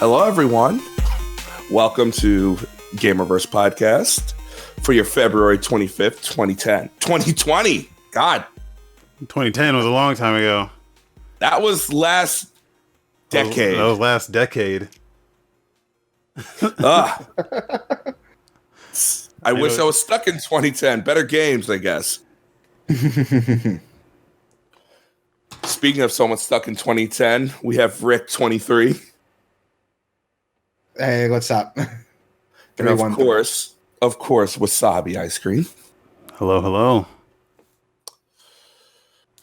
Hello, everyone. Welcome to Gameoverse podcast for your February 25th, 2010. 2020. God. 2010 was a long time ago. That was last decade. That was last decade. I wish I was stuck in 2010. Better games, I guess. Speaking of someone stuck in 2010, we have Rick 23. Hey, what's up? And of course, Wasabi Ice Cream. Hello.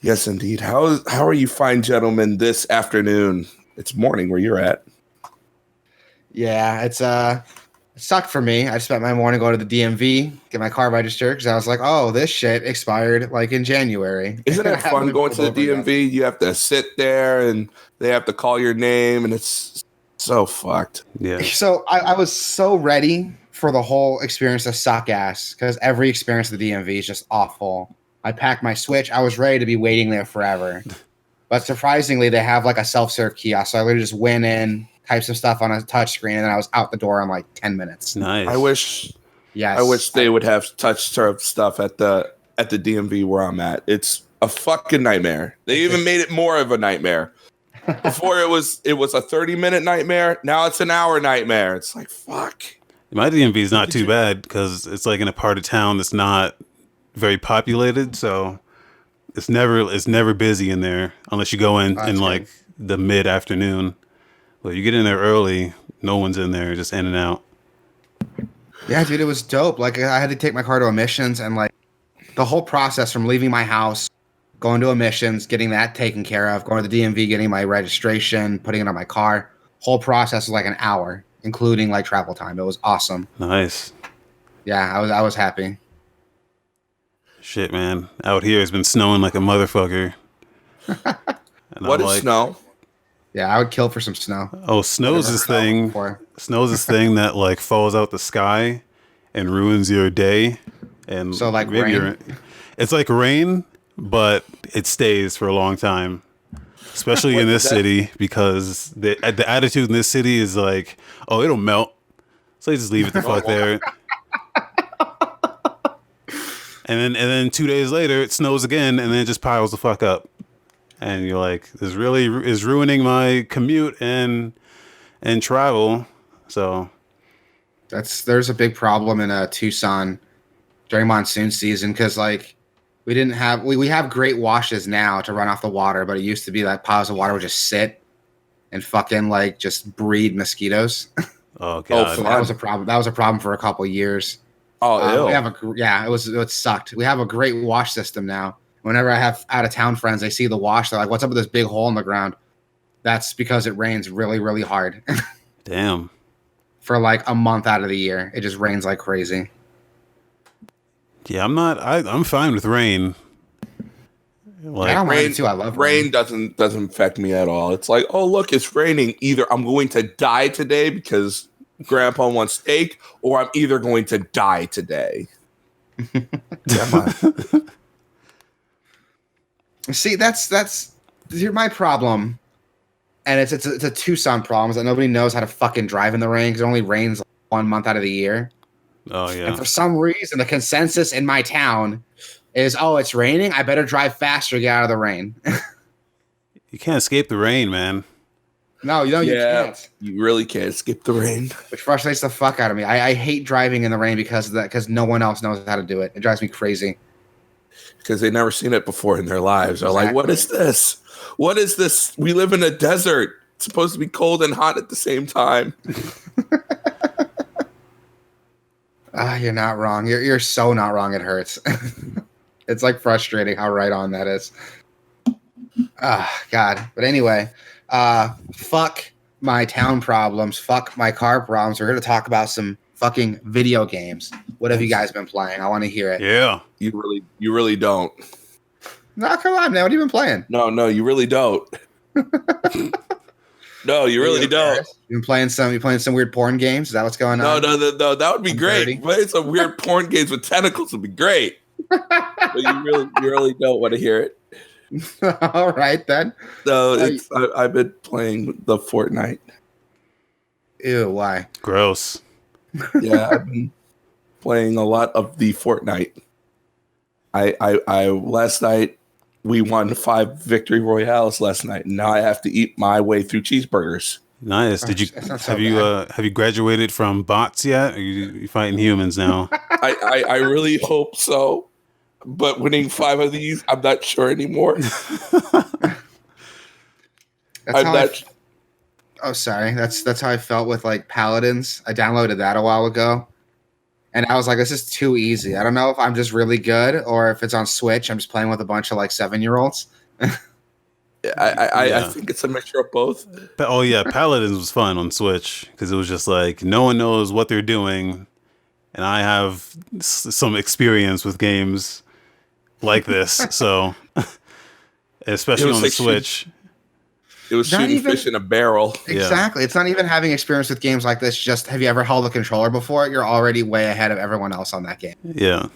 Yes, indeed. How are you fine gentlemen this afternoon? It's morning where you're at. Yeah, it sucked for me. I spent my morning going to the DMV, get my car registered, because I was like, oh, this shit expired like in January. Isn't it fun going to the DMV? You have to sit there and they have to call your name, and it's so fucked. Yeah. So I was so ready for the whole experience to suck ass, because every experience at the DMV is just awful. I packed my Switch. I was ready to be waiting there forever. But surprisingly, they have like a self-serve kiosk. So I literally just went in, typed some stuff on a touch screen, and then I was out the door in like 10 minutes. Nice. I wish they would have touch serve stuff at the DMV where I'm at. It's a fucking nightmare. They even made it more of a nightmare. Before it was a 30-minute nightmare. Now it's an hour nightmare. It's like, fuck. My DMV is not too bad because it's like in a part of town that's not very populated, so it's never busy in there unless you go in like the mid-afternoon. But you get in there early, no one's in there, just in and out. Yeah, dude, it was dope. Like, I had to take my car to emissions, and like the whole process from leaving my house, going to emissions, getting that taken care of, going to the DMV, getting my registration, putting it on my car. Whole process was like an hour, including like travel time. It was awesome. Nice. Yeah, I was happy. Shit, man. Out here it's been snowing like a motherfucker. What is snow? Yeah, I would kill for some snow. Oh, snow's this thing. Snow's this thing that like falls out the sky and ruins your day. And so like rain? It's like rain, but it stays for a long time. Especially in this city, because the attitude in this city is like, oh, it'll melt. So you just leave it the fuck there. And then 2 days later it snows again, and then it just piles the fuck up. And you're like, this really is ruining my commute and travel. So there's a big problem in Tucson during monsoon season, because like we have great washes now to run off the water, but it used to be like piles of water would just sit and fucking like just breed mosquitoes. Oh god, so that was a problem. That was a problem for a couple of years. Oh, it sucked. We have a great wash system now. Whenever I have out of town friends, they see the wash. They're like, "What's up with this big hole in the ground?" That's because it rains really, really hard. Damn. For like a month out of the year, it just rains like crazy. Yeah, I'm fine with rain. Like, I don't mind it too. I love rain. Doesn't affect me at all. It's like, oh look, it's raining. Either I'm going to die today because Grandpa wants steak, or I'm either going to die today. See, that's my problem, and it's a Tucson problem, is that nobody knows how to fucking drive in the rain, because it only rains 1 month out of the year. Oh yeah. And for some reason, the consensus in my town is, oh, it's raining, I better drive faster to get out of the rain. You can't escape the rain, man. No, you can't. You really can't escape the rain. Which frustrates the fuck out of me. I hate driving in the rain because of that, because no one else knows how to do it. It drives me crazy. Because they've never seen it before in their lives. They're like, what is this? What is this? We live in a desert. It's supposed to be cold and hot at the same time. You're not wrong. You're so not wrong. It hurts. It's like frustrating how right on that is. God. But anyway, fuck my town problems. Fuck my car problems. We're going to talk about some fucking video games. What have you guys been playing? I want to hear it. Yeah. You really don't. No, come on, man. What have you been playing? No, you really don't. No, you really don't. You playing some weird porn games? Is that what's going on? No. That would be great. Playing some weird porn games with tentacles would be great. But you really don't want to hear it. All right then. So I've been playing the Fortnite. Ew, why? Gross. Yeah, I've been playing a lot of the Fortnite. I last night we won 5 victory royales last night. And now I have to eat my way through cheeseburgers. Nice. Did you have you graduated from bots yet? Are you fighting humans now? I really hope so. But winning 5 of these, I'm not sure anymore. Sorry. That's how I felt with like Paladins. I downloaded that a while ago. And I was like, this is too easy. I don't know if I'm just really good or if it's on Switch. I'm just playing with a bunch of like 7-year-olds. I think it's a mixture of both. Oh yeah, Paladins was fun on Switch because it was just like no one knows what they're doing, and I have some experience with games like this, so especially on the Switch. It was shooting fish in a barrel. Exactly. Yeah. It's not even having experience with games like this. Just have you ever held a controller before? You're already way ahead of everyone else on that game. Yeah.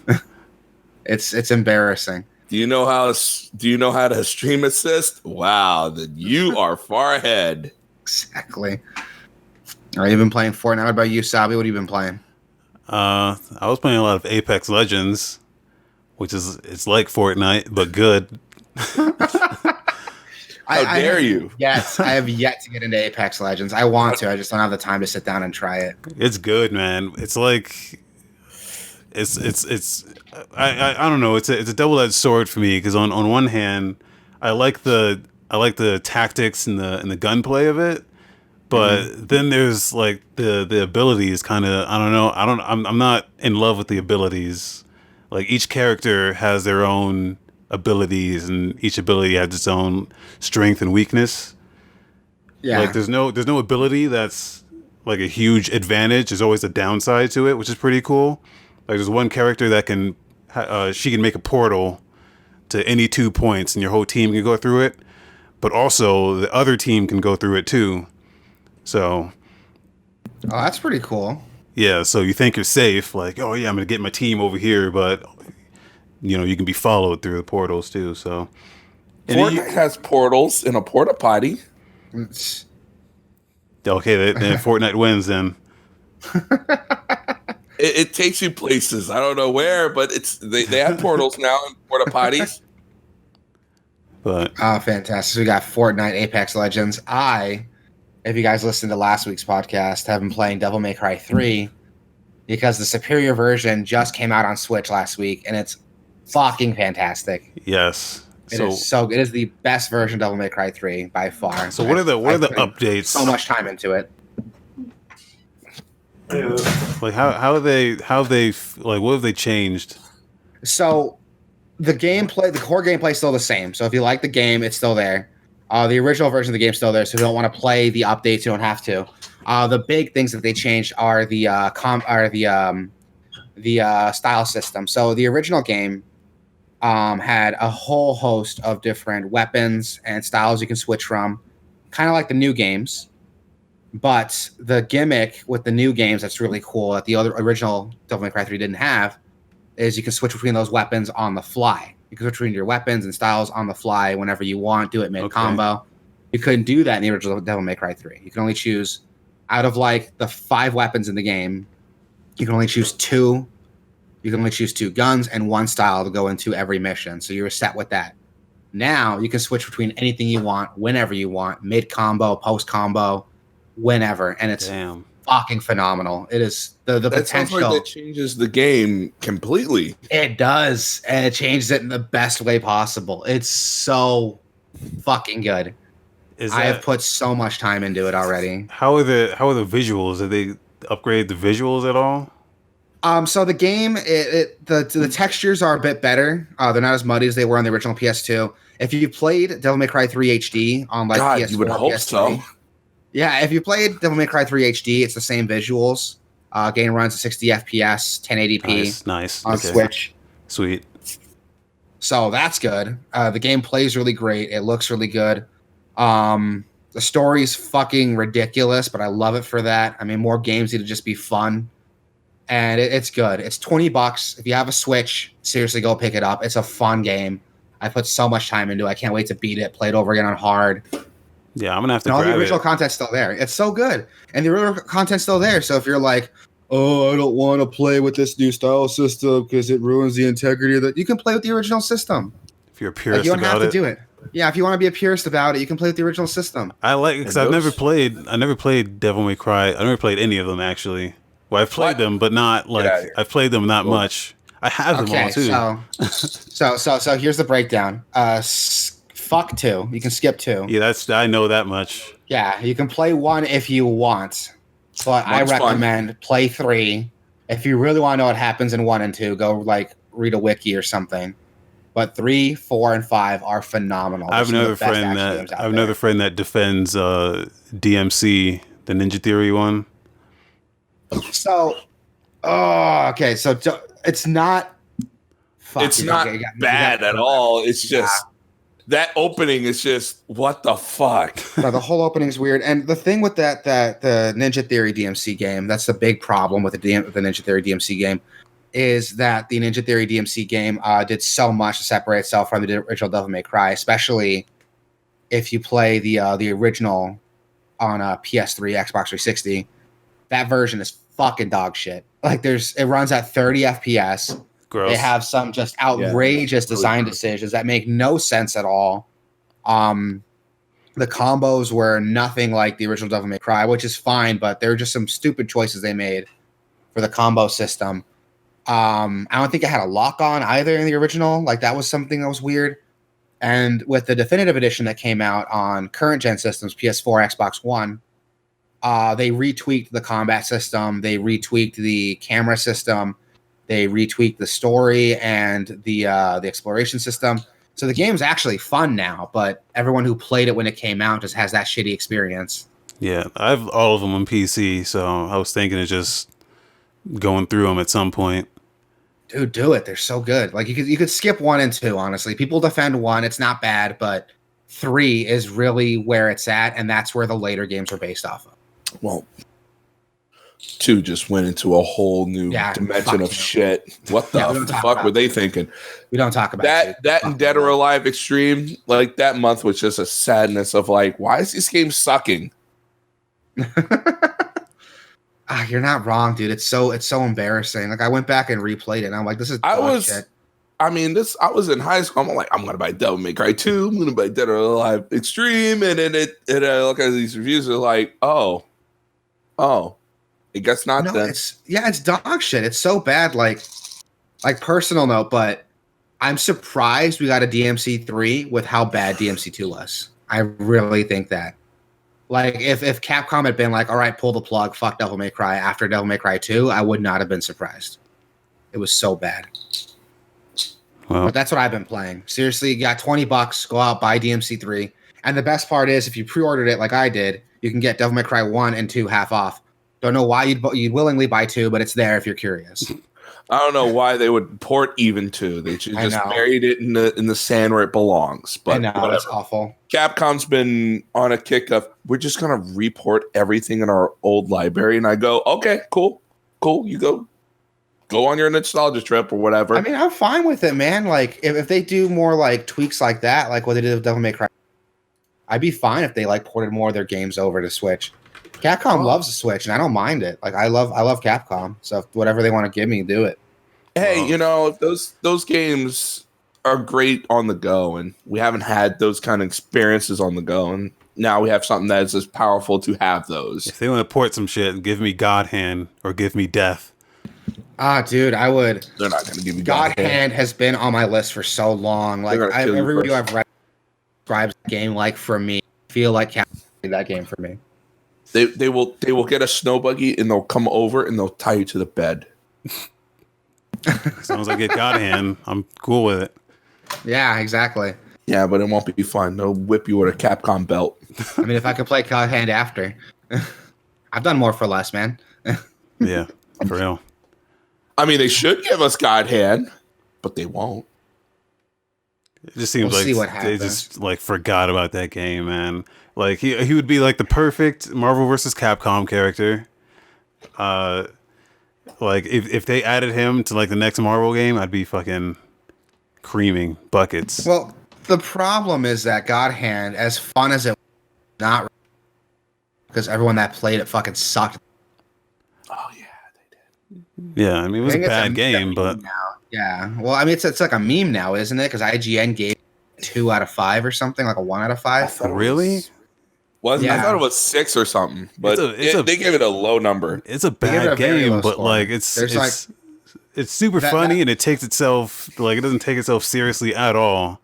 It's embarrassing. Do you know how to stream assist? Wow, then you are far ahead. Exactly. All right, you've been playing Fortnite. What about you, Sabi? What have you been playing? I was playing a lot of Apex Legends, which is it's like Fortnite but good. How dare you? Yes, I have yet to get into Apex Legends. I want to. I just don't have the time to sit down and try it. It's good, man. It's like it's I don't know. It's a double-edged sword for me because on one hand, I like the tactics and the gunplay of it, but then there's like the abilities kind of I don't know. I'm not in love with the abilities. Like each character has their own abilities and each ability has its own strength and weakness. Yeah. Like there's no ability that's like a huge advantage. There's always a downside to it, which is pretty cool. Like there's one character that can she can make a portal to any 2 points and your whole team can go through it, but also the other team can go through it too. So that's pretty cool. Yeah, so you think you're safe, like, oh yeah, I'm gonna get my team over here, but you know, you can be followed through the portals too. So Fortnite has portals in a porta potty. Okay, then Fortnite wins then. It takes you places. I don't know where, but they have portals now in porta potties. But fantastic. So we got Fortnite, Apex Legends. If you guys listened to last week's podcast, have been playing Devil May Cry 3 because the superior version just came out on Switch last week, and it's fucking fantastic. Yes. It is so good. It is the best version of Devil May Cry 3 by far. So what are the updates? So much time into it. Like what have they changed? So the core gameplay is still the same. So if you like the game, it's still there. The original version of the game is still there. So if you don't want to play the updates, you don't have to. The big things that they changed are the style system. So the original game had a whole host of different weapons and styles you can switch from, kind of like the new games. But the gimmick with the new games that's really cool that the other original Devil May Cry 3 didn't have is you can switch between those weapons on the fly. You can switch between your weapons and styles on the fly whenever you want, do it mid-combo. Okay. You couldn't do that in the original Devil May Cry 3. You can only choose, out of like the 5 weapons in the game, you can only choose 2. You can only choose 2 guns and 1 style to go into every mission. So you're set with that. Now you can switch between anything you want, whenever you want, mid-combo, post-combo, whenever. And it's fucking phenomenal. It is the potential. Like that changes the game completely. It does. And it changes it in the best way possible. It's so fucking good. I have put so much time into it already. How are the visuals? Did they upgrade the visuals at all? So the game, the textures are a bit better. They're not as muddy as they were on the original PS2. If you played Devil May Cry 3 HD on like PS4, you would hope PS3, so. Yeah, if you played Devil May Cry 3 HD, it's the same visuals. Game runs at 60 FPS, 1080p. Nice. On Switch. Sweet. So that's good. The game plays really great. It looks really good. The story's fucking ridiculous, but I love it for that. I mean, more games need to just be fun. And it's good. It's $20. If you have a Switch, seriously, go pick it up. It's a fun game. I put so much time into it. I can't wait to beat it, play it over again on hard. Yeah, I'm gonna have to and all grab the original it. content's still there. It's so good, and the original content's still there. So if you're like, oh, I don't want to play with this new style system because it ruins the integrity of the, you can play with the original system. If you're a Like purist you don't have about to it, do it. Yeah, if you want to be a purist about it, you can play with the original system. I like because I never played Devil May Cry. I never played any of them actually. Well, I've played them, but not like I've played them not much. I have them all too. So here's the breakdown. Fuck 2. You can skip 2. Yeah, I know that much. Yeah, you can play 1 if you want, but I recommend play 3 if you really want to know what happens in 1 and 2. Go like read a wiki or something. But 3, 4, and 5 are phenomenal. I have another friend that defends DMC, the Ninja Theory one. So, okay, so it's not. It's not bad at all. It's just that opening is just what the fuck. No, the whole opening is weird, and the thing with that the Ninja Theory DMC game, that's the big problem with the Ninja Theory DMC game, is that the Ninja Theory DMC game did so much to separate itself from the original Devil May Cry, especially if you play the original on PS3, Xbox 360. That version is fucking dog shit. Like it runs at 30 FPS. Gross. They have some just outrageous design decisions that make no sense at all. The combos were nothing like the original Devil May Cry, which is fine, but there were just some stupid choices they made for the combo system. I don't think it had a lock on either in the original. Like that was something that was weird. And with the definitive edition that came out on current gen systems, PS4, Xbox One, they retweaked the combat system. They retweaked the camera system. They retweaked the story and the exploration system. So the game's actually fun now, but everyone who played it when it came out just has that shitty experience. Yeah, I have all of them on PC, so I was thinking of just going through them at some point. Dude, do it. They're so good. Like you could skip 1 and 2, honestly. People defend 1, it's not bad, but 3 is really where it's at, and that's where the later games are based off of. Well, 2 just went into a whole new dimension of shit. What the fuck were they thinking? We don't talk about that. That and Dead or Alive Extreme, like that month was just a sadness of like, why is this game sucking? You're not wrong, dude. It's so embarrassing. Like I went back and replayed it, and I'm like, this is shit. I was in high school. I'm like, I'm gonna buy Devil May Cry 2. I'm gonna buy Dead or Alive Extreme, and then I look at these reviews. They're like, oh, I guess not. No, it's dog shit. It's so bad. Like personal note, but I'm surprised we got a DMC 3 with how bad DMC 2 was. I really think that. Like if Capcom had been like, all right, pull the plug, fuck Devil May Cry after Devil May Cry 2, I would not have been surprised. It was so bad. Well, but that's what I've been playing. Seriously, you got $20, go out, buy DMC 3. And the best part is if you pre-ordered it like I did, you can get Devil May Cry 1 and 2 half off. Don't know why you'd willingly buy 2, but it's there if you're curious. I don't know why they would port even 2. They should just buried it in the sand where it belongs. But I know, whatever. It's awful. Capcom's been on a kick of we're just gonna report everything in our old library, and I go, okay, cool. You go on your nostalgia trip or whatever. I mean, I'm fine with it, man. Like if they do more like tweaks like that, like what they did with Devil May Cry, I'd be fine if they like ported more of their games over to Switch. Capcom loves the Switch, and I don't mind it. Like I love Capcom, so whatever they want to give me, do it. Hey, those games are great on the go, and we haven't had those kind of experiences on the go, and now we have something that is as powerful to have those. If they want to port some shit, give me God Hand or give me Death. Dude, I would. They're not going to give me God Hand. Has been on my list for so long. Like every review I've read describes the game like for me. I feel like Capcom did that game for me. They will get a snow buggy and they'll come over and they'll tie you to the bed. As long as I get God Hand, I'm cool with it. Yeah, exactly. Yeah, but it won't be fun. They'll whip you with a Capcom belt. I mean, if I could play God Hand after. I've done more for less, man. Yeah, for real. I mean, they should give us God Hand, but they won't. It just seems like they just like forgot about that game, man. Like he would be like the perfect Marvel vs. Capcom character. Like if they added him to like the next Marvel game, I'd be fucking creaming buckets. Well, the problem is that God Hand, as fun as it, not because everyone that played it fucking sucked. Oh yeah, they did. Yeah, I mean it was a bad game, but yeah. Well, I mean it's like a meme now, isn't it? Because IGN gave 2 out of 5 or something, like a 1 out of 5. Really? Yeah. I thought it was 6 or something, but they gave it a low number. It's a bad game, but like it's super funny and it takes itself like it doesn't take itself seriously at all.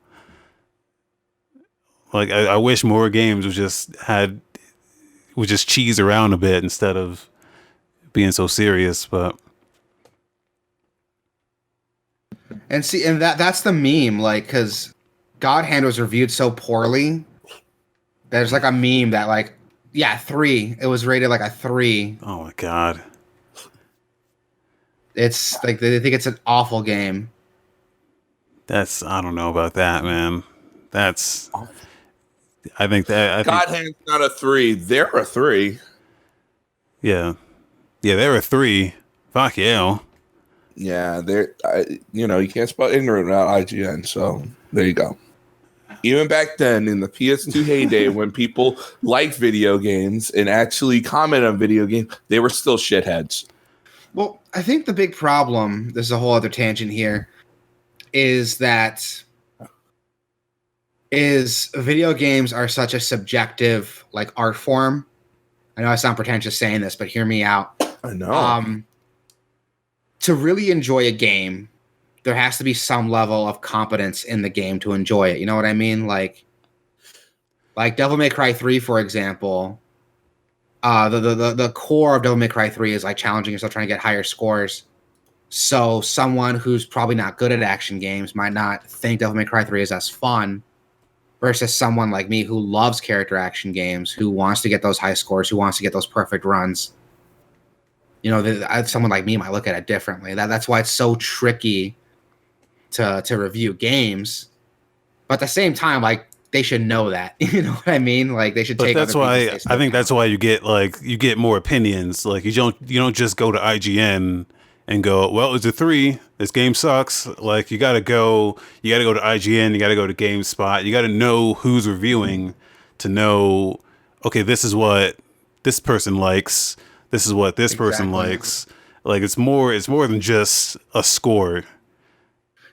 Like I wish more games would just cheese around a bit instead of being so serious, but and that's the meme, like because God Hand was reviewed so poorly. There's like a meme that like 3. It was rated like a 3. Oh my god. It's like they think it's an awful game. I don't know about that, man. I think God Hand's not a 3. They're a 3. Yeah, they're a 3. Fuck yeah. Yeah, you can't spell ignorant without IGN. So there you go. Even back then in the PS2 heyday, when people liked video games and actually comment on video games, they were still shitheads. Well, I think the big problem, there's a whole other tangent here, is video games are such a subjective like art form. I know I sound pretentious saying this, but hear me out. I know. To really enjoy a game, there has to be some level of competence in the game to enjoy it. You know what I mean? Like Devil May Cry 3, for example. The core of Devil May Cry 3 is like challenging yourself, trying to get higher scores. So someone who's probably not good at action games might not think Devil May Cry 3 is as fun, versus someone like me who loves character action games, who wants to get those high scores, who wants to get those perfect runs. You know, someone like me might look at it differently. That's why it's so tricky to review games. But at the same time, like, they should know that. You know what I mean? Like, they should take. But that's why I think that's why you get more opinions. Like, you don't just go to IGN and go, well, it's a 3. This game sucks. Like, you gotta go to IGN. You gotta go to GameSpot. You gotta know who's reviewing to know. Okay, this is what this person likes. This is what this person likes. Like, it's more than just a score.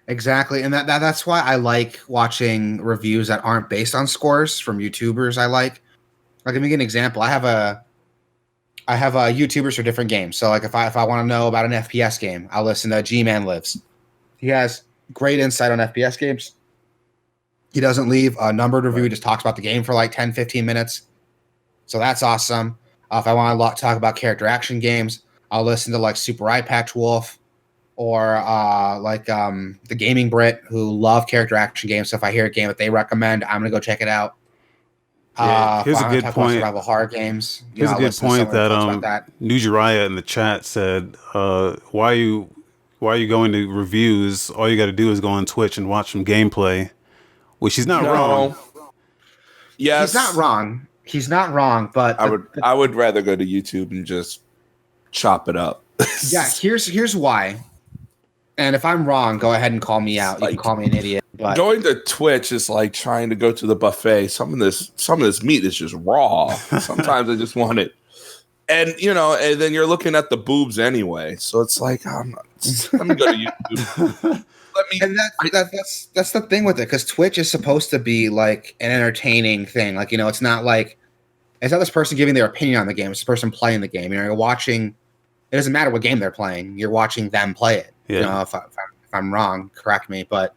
Exactly, and that's why I like watching reviews that aren't based on scores from YouTubers. Like, let me give an example. I have YouTubers for different games. So, like, if I want to know about an FPS game, I'll listen to G-Man Lives. He has great insight on FPS games. He doesn't leave a numbered review. He just talks about the game for like 10, 15 minutes. So that's awesome. If I want to talk about character action games, I'll listen to like Super Eye Patch Wolf or the Gaming Brit, who love character action games. So if I hear a game that they recommend, I'm going to go check it out. Here's a good point. Survival horror games. Here's a good point that New Jiraiya in the chat said, why are you going to reviews? All you got to do is go on Twitch and watch some gameplay, which he's not wrong. Yes. He's not wrong, but I would rather go to YouTube and just chop it up. Yeah, here's why. And if I'm wrong, go ahead and call me out. You can call me an idiot. But going to Twitch is like trying to go to the buffet. Some of this meat is just raw. Sometimes I just want it. And and then you're looking at the boobs anyway. So it's like, let me go to YouTube. That's the thing with it, because Twitch is supposed to be like an entertaining thing. Like, it's not this person giving their opinion on the game. It's the person playing the game. You're watching. It doesn't matter what game they're playing. You're watching them play it. Yeah. If I'm wrong, correct me. But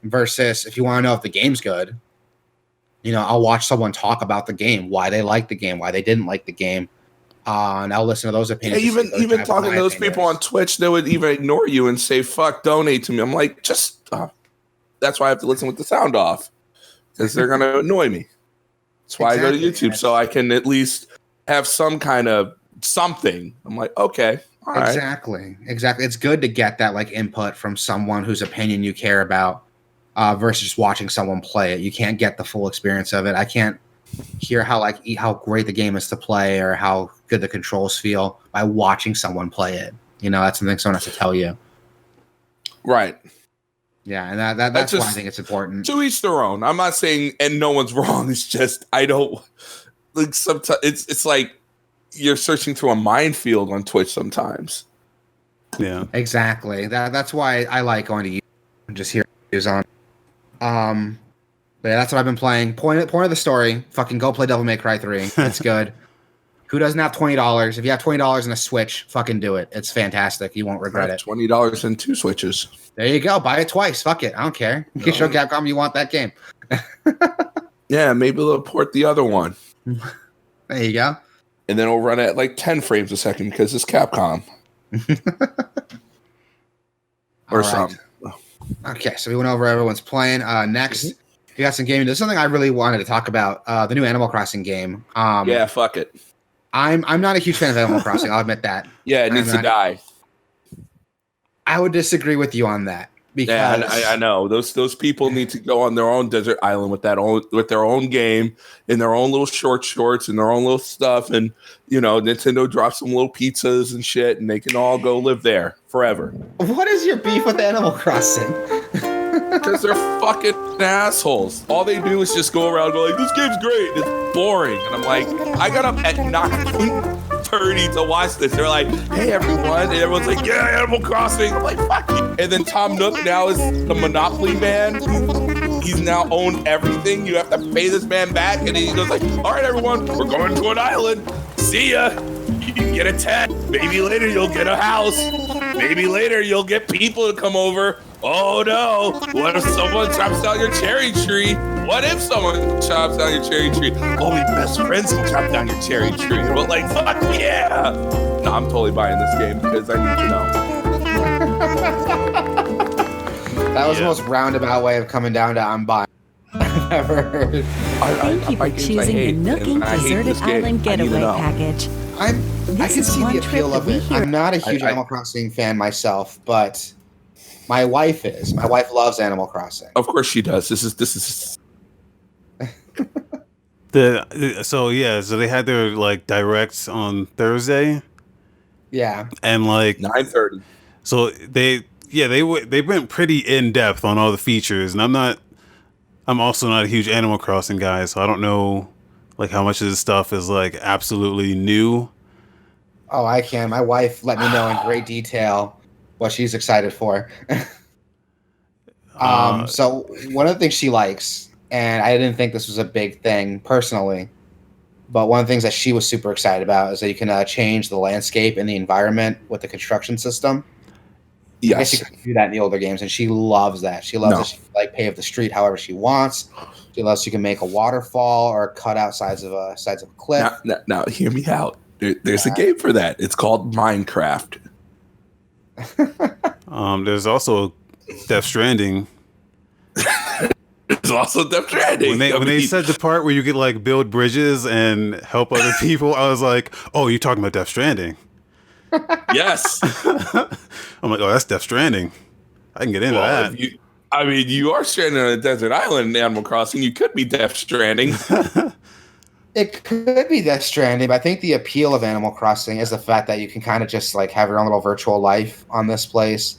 versus if you want to know if the game's good, I'll watch someone talk about the game, why they like the game, why they didn't like the game. And I'll listen to those opinions. Yeah, even talking to those people on Twitch, they would even ignore you and say, fuck, donate to me. I'm like, that's why I have to listen with the sound off, because they're going to annoy me. That's why I go to YouTube, so I can at least have some kind of something. I'm like, okay, all right. Exactly. It's good to get that like input from someone whose opinion you care about versus just watching someone play it. You can't get the full experience of it. I can't hear how great the game is to play or how good the controls feel by watching someone play it. That's something someone has to tell you. Right. Yeah, and that's why I think it's important. To each their own. I'm not saying, and no one's wrong. It's just I don't like sometimes it's like you're searching through a minefield on Twitch sometimes. Yeah, exactly. That's why I like going to YouTube and just hear reviews on. But yeah, that's what I've been playing. Point of the story: fucking go play Devil May Cry 3. It's good. Who doesn't have $20? If you have $20 in a Switch, fucking do it. It's fantastic. You won't regret it. $20 and 2 Switches. There you go. Buy it twice. Fuck it. I don't care. You can show Capcom you want that game. Yeah, maybe they'll port the other one. There you go. And then it'll run at like 10 frames a second because it's Capcom. Or something. Okay, so we went over everyone's playing. Next, we got some gaming. This is something I really wanted to talk about. The new Animal Crossing game. Yeah, fuck it. I'm not a huge fan of Animal Crossing. I'll admit that. Yeah, it needs to die. I would disagree with you on that. Because I know those people need to go on their own desert island with their own game in their own little shorts and their own little stuff, and Nintendo drops some little pizzas and shit, and they can all go live there forever. What is your beef with Animal Crossing? Because they're fucking assholes. All they do is just go around and go like, "This game's great. It's boring," and I'm like, I got up at 9:30 to watch this. They're like, "Hey everyone," and everyone's like, "Yeah, Animal Crossing." I'm like, "Fuck you." And then Tom Nook now is the Monopoly man. He's now owned everything. You have to pay this man back, and he goes like, "All right, everyone, we're going to an island. See ya. You can get a tent. Maybe later you'll get a house. Maybe later you'll get people to come over. Oh no! What if someone chops down your cherry tree? What if someone chops down your cherry tree? Only best friends can chop down your cherry tree." But like, fuck yeah! No, I'm totally buying this game because I need to know. That was the most roundabout way of coming down to I'm buying I've ever heard. Thank you for choosing the Nooking Deserted Island Getaway Package. I can see the appeal of it. I'm not a huge Animal Crossing fan myself, but my wife is. My wife loves Animal Crossing. Of course she does. This is. So they had their like directs on Thursday. Yeah. And like 9:30. So they went pretty in depth on all the features, and I'm also not a huge Animal Crossing guy, so I don't know like how much of this stuff is like absolutely new. Oh, I can. My wife let me know in great detail what she's excited for. So one of the things she likes, and I didn't think this was a big thing personally, but one of the things that she was super excited about is that you can change the landscape and the environment with the construction system. Yes. I guess you can do that in the older games, and she loves that. She loves that she can like pave the street however she wants. She loves you can make a waterfall or cut out sides of a cliff. Now hear me out. There's a game for that. It's called Minecraft. There's also Death Stranding. There's also Death Stranding. When they said the part where you could like build bridges and help other people, I was like, "Oh, you're talking about Death Stranding?" Yes. I'm like, "Oh, that's Death Stranding. I can get into that." You are stranded on a desert island in Animal Crossing. You could be Death Stranding. It could be Death Stranding, but I think the appeal of Animal Crossing is the fact that you can kind of just like have your own little virtual life on this place.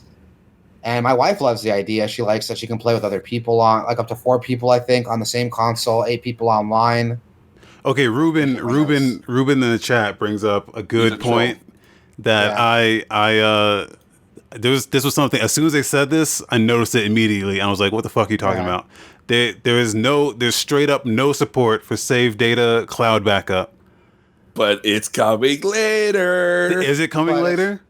And my wife loves the idea. She likes that she can play with other people on, like up to 4 people, I think, on the same console, 8 people online. Okay, Ruben in the chat brings up a good point that this was something. As soon as they said this, I noticed it immediately. I was like, "What the fuck are you talking about?" There's straight up no support for save data cloud backup. But it's coming later. Is it coming later?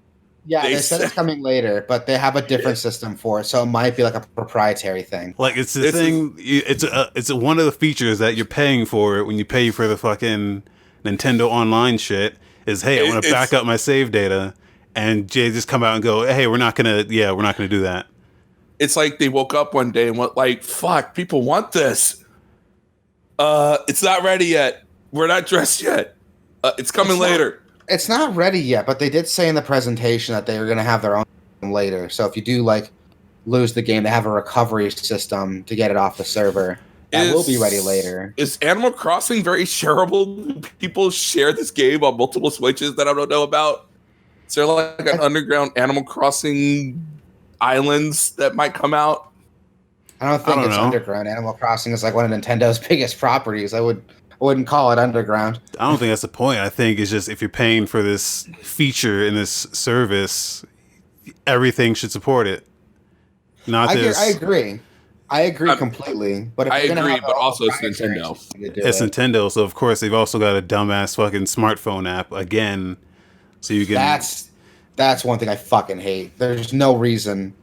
Yeah, they said it's coming later, but they have a different system for it, so it might be like a proprietary thing. Like it's one of the features that you're paying for when you pay for the fucking Nintendo Online shit. Is hey, I want to back up my save data, and Jay just come out and go, hey, we're not gonna do that. It's like they woke up one day and went like, fuck, people want this. It's not ready yet. We're not dressed yet. It's coming later. It's not ready yet, but they did say in the presentation that they were going to have their own later. So if you do like lose the game, they have a recovery system to get it off the server. That will be ready later. Is Animal Crossing very shareable? Do people share this game on multiple Switches that I don't know about? Is there like an underground Animal Crossing islands that might come out? I don't think it's underground. Animal Crossing is like one of Nintendo's biggest properties. I would wouldn't call it underground. I don't think that's the point. I think it's just if you're paying for this feature in this service, everything should support it. I agree completely. But if I agree, but also it's Nintendo. It's Nintendo, so of course they've also got a dumbass fucking smartphone app again. So you can. That's one thing I fucking hate. There's no reason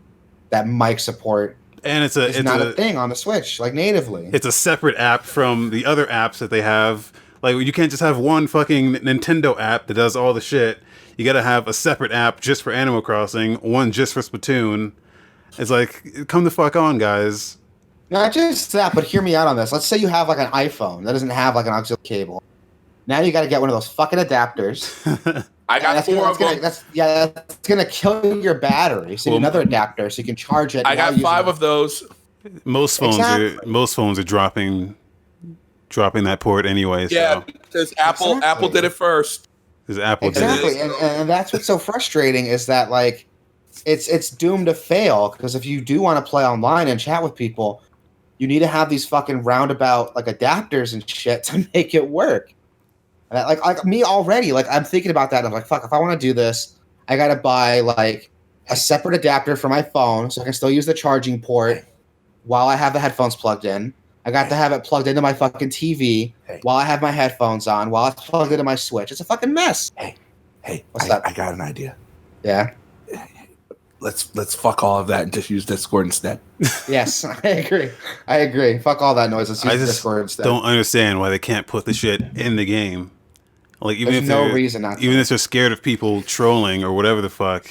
that mic support. And it's not a thing on the Switch, like natively. It's a separate app from the other apps that they have. Like, you can't just have one fucking Nintendo app that does all the shit. You gotta have a separate app just for Animal Crossing, one just for Splatoon. It's like, come the fuck on, guys. Not just that, but hear me out on this. Let's say you have like an iPhone that doesn't have like an auxiliary cable. Now you gotta get one of those fucking adapters. I got 4 of them. That's gonna kill your battery. So you need another adapter so you can charge it. I got 5 of those. Most phones are dropping that port anyway. Yeah, because Apple did it first. Because Apple did it. And that's what's so frustrating is that like it's doomed to fail, because if you do want to play online and chat with people, you need to have these fucking roundabout like adapters and shit to make it work. And like me already, like I'm thinking about that. And I'm like, fuck, if I want to do this, I gotta buy like a separate adapter for my phone so I can still use the charging port while I have the headphones plugged in. I got to have it plugged into my fucking TV while I have my headphones on, while it's plugged into my Switch. It's a fucking mess. Hey, what's up? I got an idea. Yeah. Let's fuck all of that and just use Discord instead. Yes, I agree. Fuck all that noise. Let's use Discord instead. I don't understand why they can't put the shit in the game. Like, even There's no reason not to. Even if they're scared of people trolling or whatever the fuck,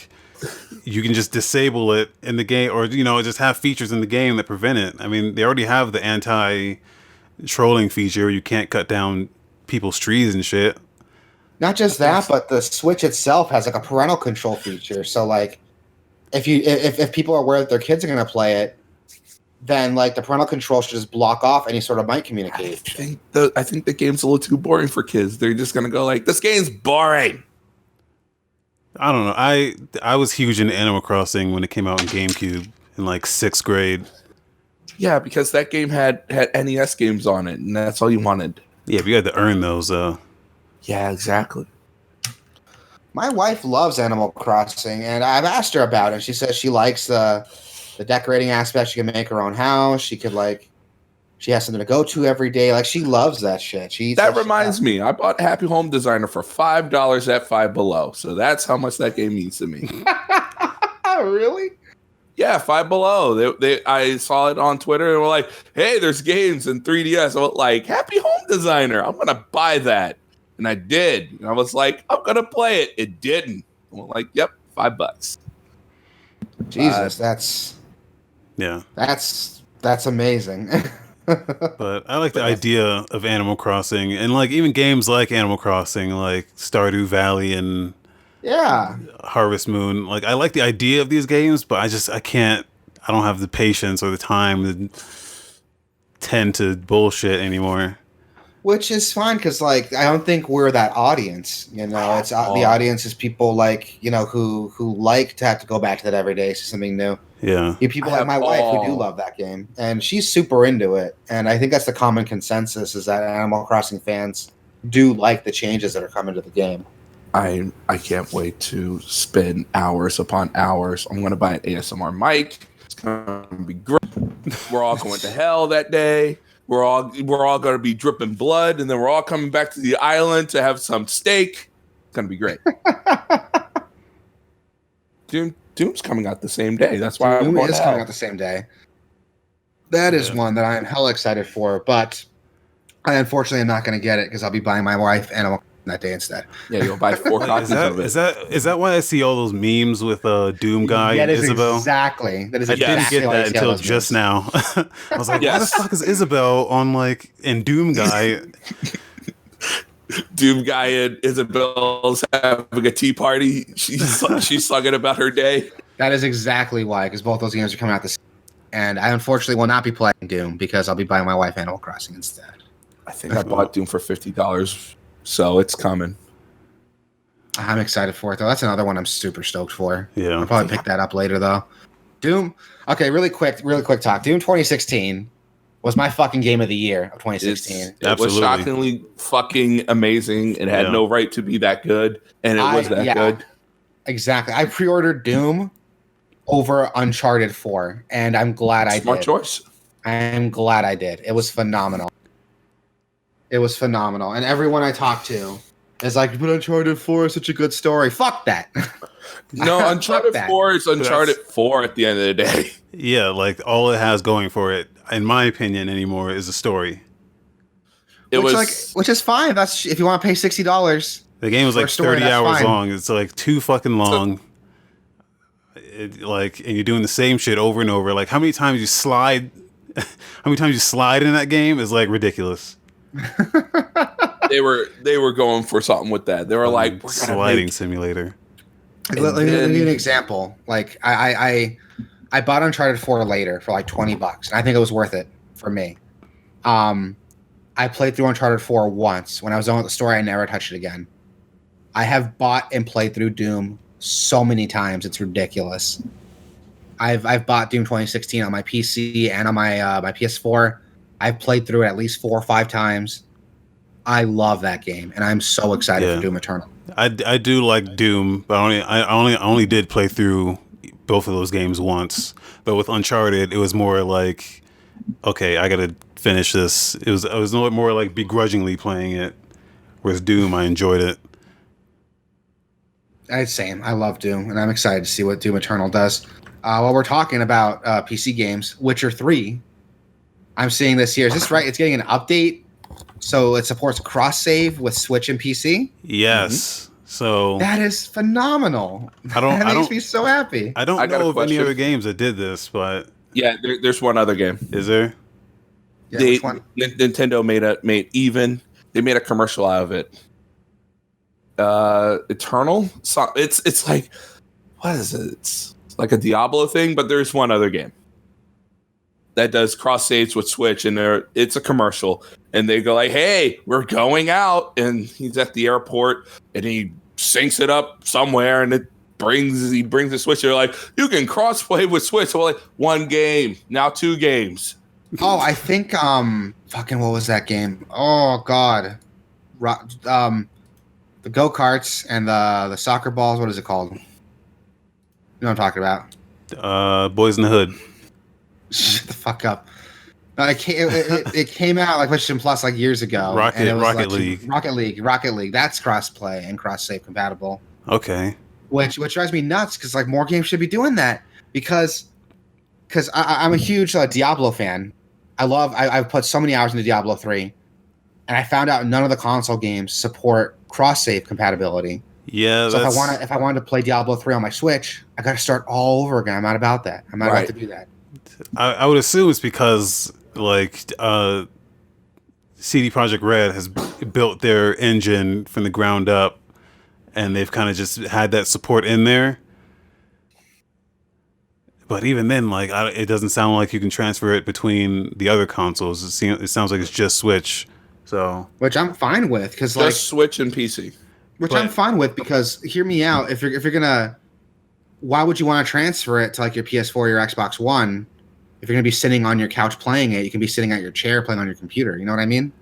you can just disable it in the game, or just have features in the game that prevent it. I mean, they already have the anti-trolling feature where you can't cut down people's trees and shit. Not just that, but the Switch itself has like a parental control feature. So like, if people are aware that their kids are going to play it, then like the parental control should just block off any sort of mic communication. I think the game's a little too boring for kids. They're just gonna go like, this game's boring. I don't know. I was huge into Animal Crossing when it came out in GameCube in like 6th grade. Yeah, because that game had NES games on it, and that's all you wanted. Yeah, but you had to earn those. Yeah, exactly. My wife loves Animal Crossing, and I've asked her about it. She says she likes the decorating aspect. She can make her own house. She has something to go to every day. Like, she loves that shit. That reminds me, I bought Happy Home Designer for $5 at Five Below. So that's how much that game means to me. Really? Yeah, Five Below. I saw it on Twitter and were like, hey, there's games in 3DS. I was like, Happy Home Designer. I'm gonna buy that. And I did. And I was like, I'm gonna play it. It didn't. I'm like, yep, $5. Jesus, that's amazing. But I like the idea of Animal Crossing, and like even games like Animal Crossing, like Stardew Valley and Harvest Moon. Like, I like the idea of these games, but I don't have the patience or the time to tend to bullshit anymore. Which is fine, because like I don't think we're that audience. It's the audience is people like who like to have to go back to that every day, see something new. Yeah, people like my wife who do love that game, and she's super into it. And I think that's the common consensus, is that Animal Crossing fans do like the changes that are coming to the game. I can't wait to spend hours upon hours. I'm going to buy an ASMR mic. It's going to be great. We're all going to hell that day. We're all going to be dripping blood, and then we're all coming back to the island to have some steak. It's going to be great. Doom's coming out the same day. That's why Doom is coming out the same day. That is one that I am hella excited for, but I unfortunately am not going to get it because I'll be buying my wife Animal Crossing that day instead. Yeah, you'll buy 4 copies of it. Is that why I see all those memes with Doom guy and Isabel? Exactly. I didn't get that until just now. I was like, why the fuck is Isabel on in Doom guy? Doom guy and Isabel's having a tea party. She's singing about her day. That is exactly why, because both those games are coming out this, and I unfortunately will not be playing Doom because I'll be buying my wife Animal Crossing instead. I think I bought Doom for $50, so it's coming. I'm excited for it though. That's another one I'm super stoked for. Yeah, I'll probably pick that up later though. Doom. Okay, really quick talk. Doom 2016. was my fucking game of the year of 2016. It was shockingly fucking amazing. It had no right to be that good, and it was that good. Exactly. I pre-ordered Doom over Uncharted 4, and I'm glad I did. Smart choice. I am glad I did. It was phenomenal. And everyone I talked to is like, but Uncharted 4 is such a good story. Fuck that. No, Uncharted 4 is Uncharted 4 at the end of the day. Yeah, like all it has going for it, in my opinion, anymore is a story. Which is fine. That's if you want to pay $60. The game was like 30 hours long. It's like too fucking long. And you're doing the same shit over and over. Like how many times you slide in that game is like ridiculous. They were going for something with that. They were like, we're sliding simulator. Let me give you an example. Like I bought Uncharted 4 later for like $20, and I think it was worth it for me. I played through Uncharted 4 once. When I was done with the story, I never touched it again. I have bought and played through Doom so many times, it's ridiculous. I've bought Doom 2016 on my PC and on my my PS4. I've played through it at least 4 or 5 times. I love that game, and I'm so excited for Doom Eternal. I do like Doom, but I only did play through both of those games once. But with Uncharted, it was more like, okay, I gotta finish this. It was more like begrudgingly playing it. Whereas Doom, I enjoyed it. Same. I love Doom, and I'm excited to see what Doom Eternal does. While we're talking about PC games, Witcher 3, I'm seeing this here. Is this right? It's getting an update, so it supports cross-save with Switch and PC? Yes. Mm-hmm. So that is phenomenal. That makes me so happy. I don't know of any other games that did this, but... Yeah, there's one other game. Is there? Yeah, Nintendo made Even. They made a commercial out of it. Eternal? So it's like, what is it? It's like a Diablo thing, but there's one other game that does cross saves with Switch, and it's a commercial, and they go like, "Hey, we're going out," and he's at the airport, and he syncs it up somewhere, and he brings the Switch. They're like, "You can cross play with Switch." So like, one game, now 2 games. Oh, I think fucking what was that game? Oh God, the go-karts and the soccer balls. What is it called? You know what I'm talking about? Boys in the Hood. Shut the fuck up. No, it came out like PlayStation Plus like years ago. Rocket League. Rocket League. That's cross-play and cross-save compatible. Okay. Which drives me nuts because like more games should be doing that because I'm a huge Diablo fan. I've put so many hours into Diablo 3, and I found out none of the console games support cross-save compatibility. Yeah. So if I wanted to play Diablo 3 on my Switch, I got to start all over again. I'm not about that. I'm not about to do that. I would assume it's because like CD Projekt Red has built their engine from the ground up, and they've kind of just had that support in there. But even then, like it doesn't sound like you can transfer it between the other consoles. It sounds like it's just Switch. So, which I'm fine with because like Switch and PC. I'm fine with because hear me out. If you're gonna, why would you want to transfer it to like your PS4 or your Xbox One? If you're gonna be sitting on your couch playing it, you can be sitting at your chair playing on your computer. You know what I mean?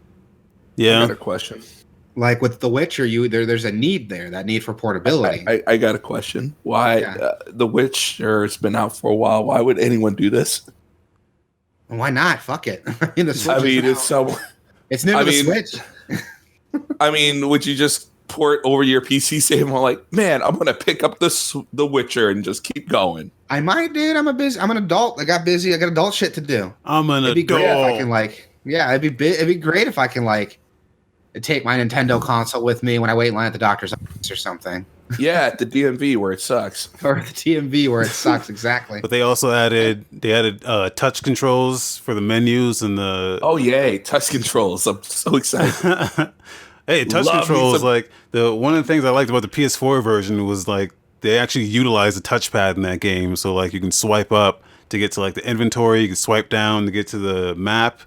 Yeah. I got a question. Like with The Witcher, there's a need there. That need for portability. I got a question. Why The Witcher has been out for a while? Why would anyone do this? Why not? Fuck it. I mean, it's new to the Switch. I mean, would you just port over your PC save? I'm like, man, I'm gonna pick up The Witcher and just keep going. I might, dude. I'm an adult. I got busy. I got adult shit to do. It'd be great if I can it'd be great if I can take my Nintendo console with me when I wait in line at the doctor's office or something. Yeah, at the DMV where it sucks. Or the DMV where it sucks, exactly. But they also added touch controls for the menus and the... Oh, yay, touch controls. I'm so excited. Hey, touch controls, like, one of the things I liked about the PS4 version was, like, they actually utilized the touchpad in that game. So, like, you can swipe up to get to, like, the inventory. You can swipe down to get to the map.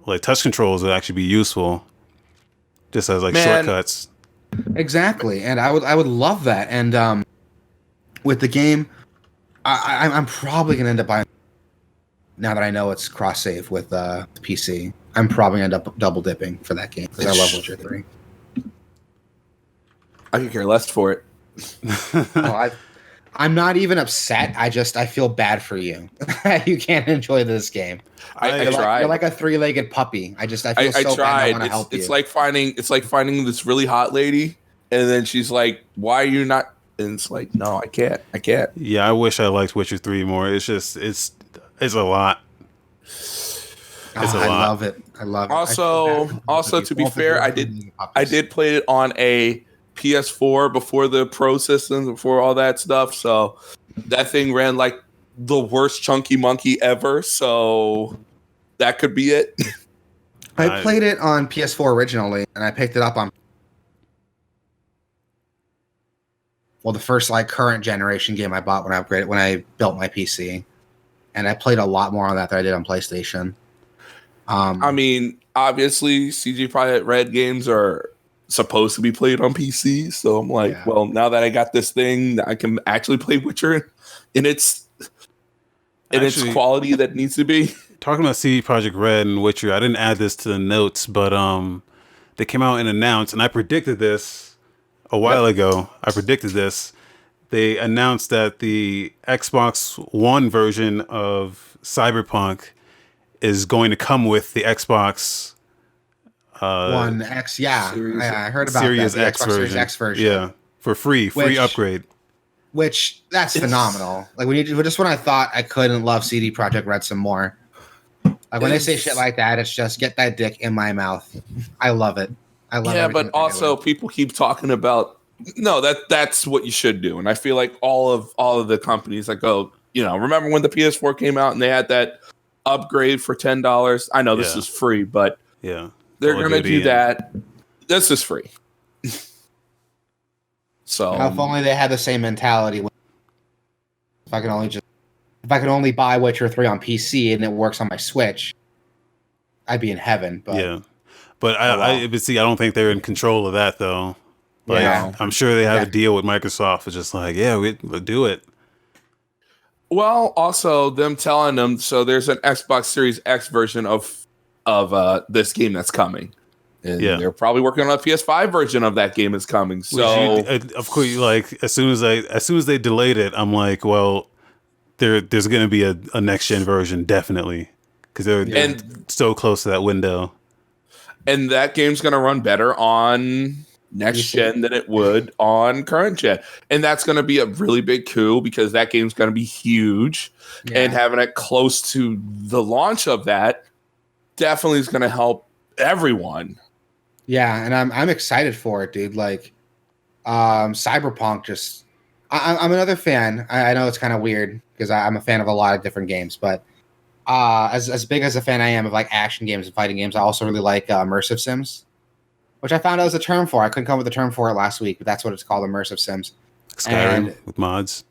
Like, touch controls would actually be useful. Just as, like, shortcuts. Exactly, and I would love that. And with the game, I'm probably gonna end up buying. now that I know it's cross save with PC. I'm probably gonna end up double dipping for that game because I love Witcher 3. I could care less for it. I'm not even upset. I feel bad for you. You can't enjoy this game. I tried. You're like a three-legged puppy. I feel so tried. bad. I want to help you. It's like finding this really hot lady, and then she's like, "Why are you not?" And it's like, "No, I can't. Yeah, I wish I liked Witcher 3 more. It's just it's a lot. I love it. Also, to be fair, I did play it on a PS4 before the Pro systems, before all that stuff. So that thing ran like the worst chunky monkey ever. So that could be it. I played it on PS4 originally, and I picked it up on the first like current generation game I bought when I built my PC, and I played a lot more on that than I did on PlayStation. I mean, obviously, CG Projekt Red games are supposed to be played on PC, so I'm like, well, now that I got this thing, I can actually play Witcher in its quality that needs to be. Talking about CD Projekt Red and Witcher, I didn't add this to the notes, but they came out and announced, and I predicted this a while ago. I predicted this. They announced that the Xbox One version of Cyberpunk is going to come with the Xbox One X. Yeah, I heard about Series that. X Xbox version. Series X version. Yeah, for free upgrade. Which that's phenomenal. Like just when I thought I couldn't love CD Projekt Red some more. Like when they say shit like that, it's just get that dick in my mouth. I love it. I love it. Yeah, but also people keep talking about that's what you should do, and I feel like all of the companies that go, remember when the PS4 came out and they had that upgrade for $10? I know this is free, but they're gonna do that. This is free. So if only they had the same mentality. If I could only buy Witcher 3 on PC and it works on my Switch, I'd be in heaven. But but I don't think they're in control of that though. Like, I'm sure they have a deal with Microsoft. It's just like, we'll do it. Well, also them telling them, so there's an Xbox Series X version of this game that's coming. And they're probably working on a PS5 version of that game is coming. So of course, like as soon as they delayed it, I'm like, well, there's going to be a next gen version definitely because they're so close to that window. And that game's going to run better on next gen than it would on current gen, and that's going to be a really big coup because that game's going to be huge, and having it close to the launch of that definitely is going to help everyone. Yeah, and I'm excited for it, dude. Like, Cyberpunk I'm another fan. I know it's kind of weird because I'm a fan of a lot of different games, but as big as a fan I am of like action games and fighting games, I also really like immersive sims, which I found out was a term for. I couldn't come up with a term for it last week, but that's what it's called, immersive sims. Skyrim with mods.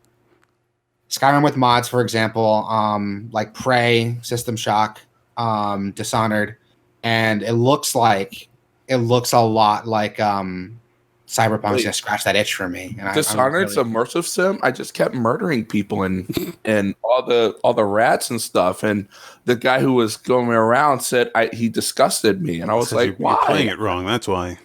Skyrim with mods, for example, like Prey, System Shock, Dishonored, and it looks a lot like Cyberpunk's gonna scratch that itch for me. And Dishonored's immersive sim. I just kept murdering people and all the rats and stuff. And the guy who was going around said he disgusted me, and I was like, "Why? You're playing it wrong. That's why.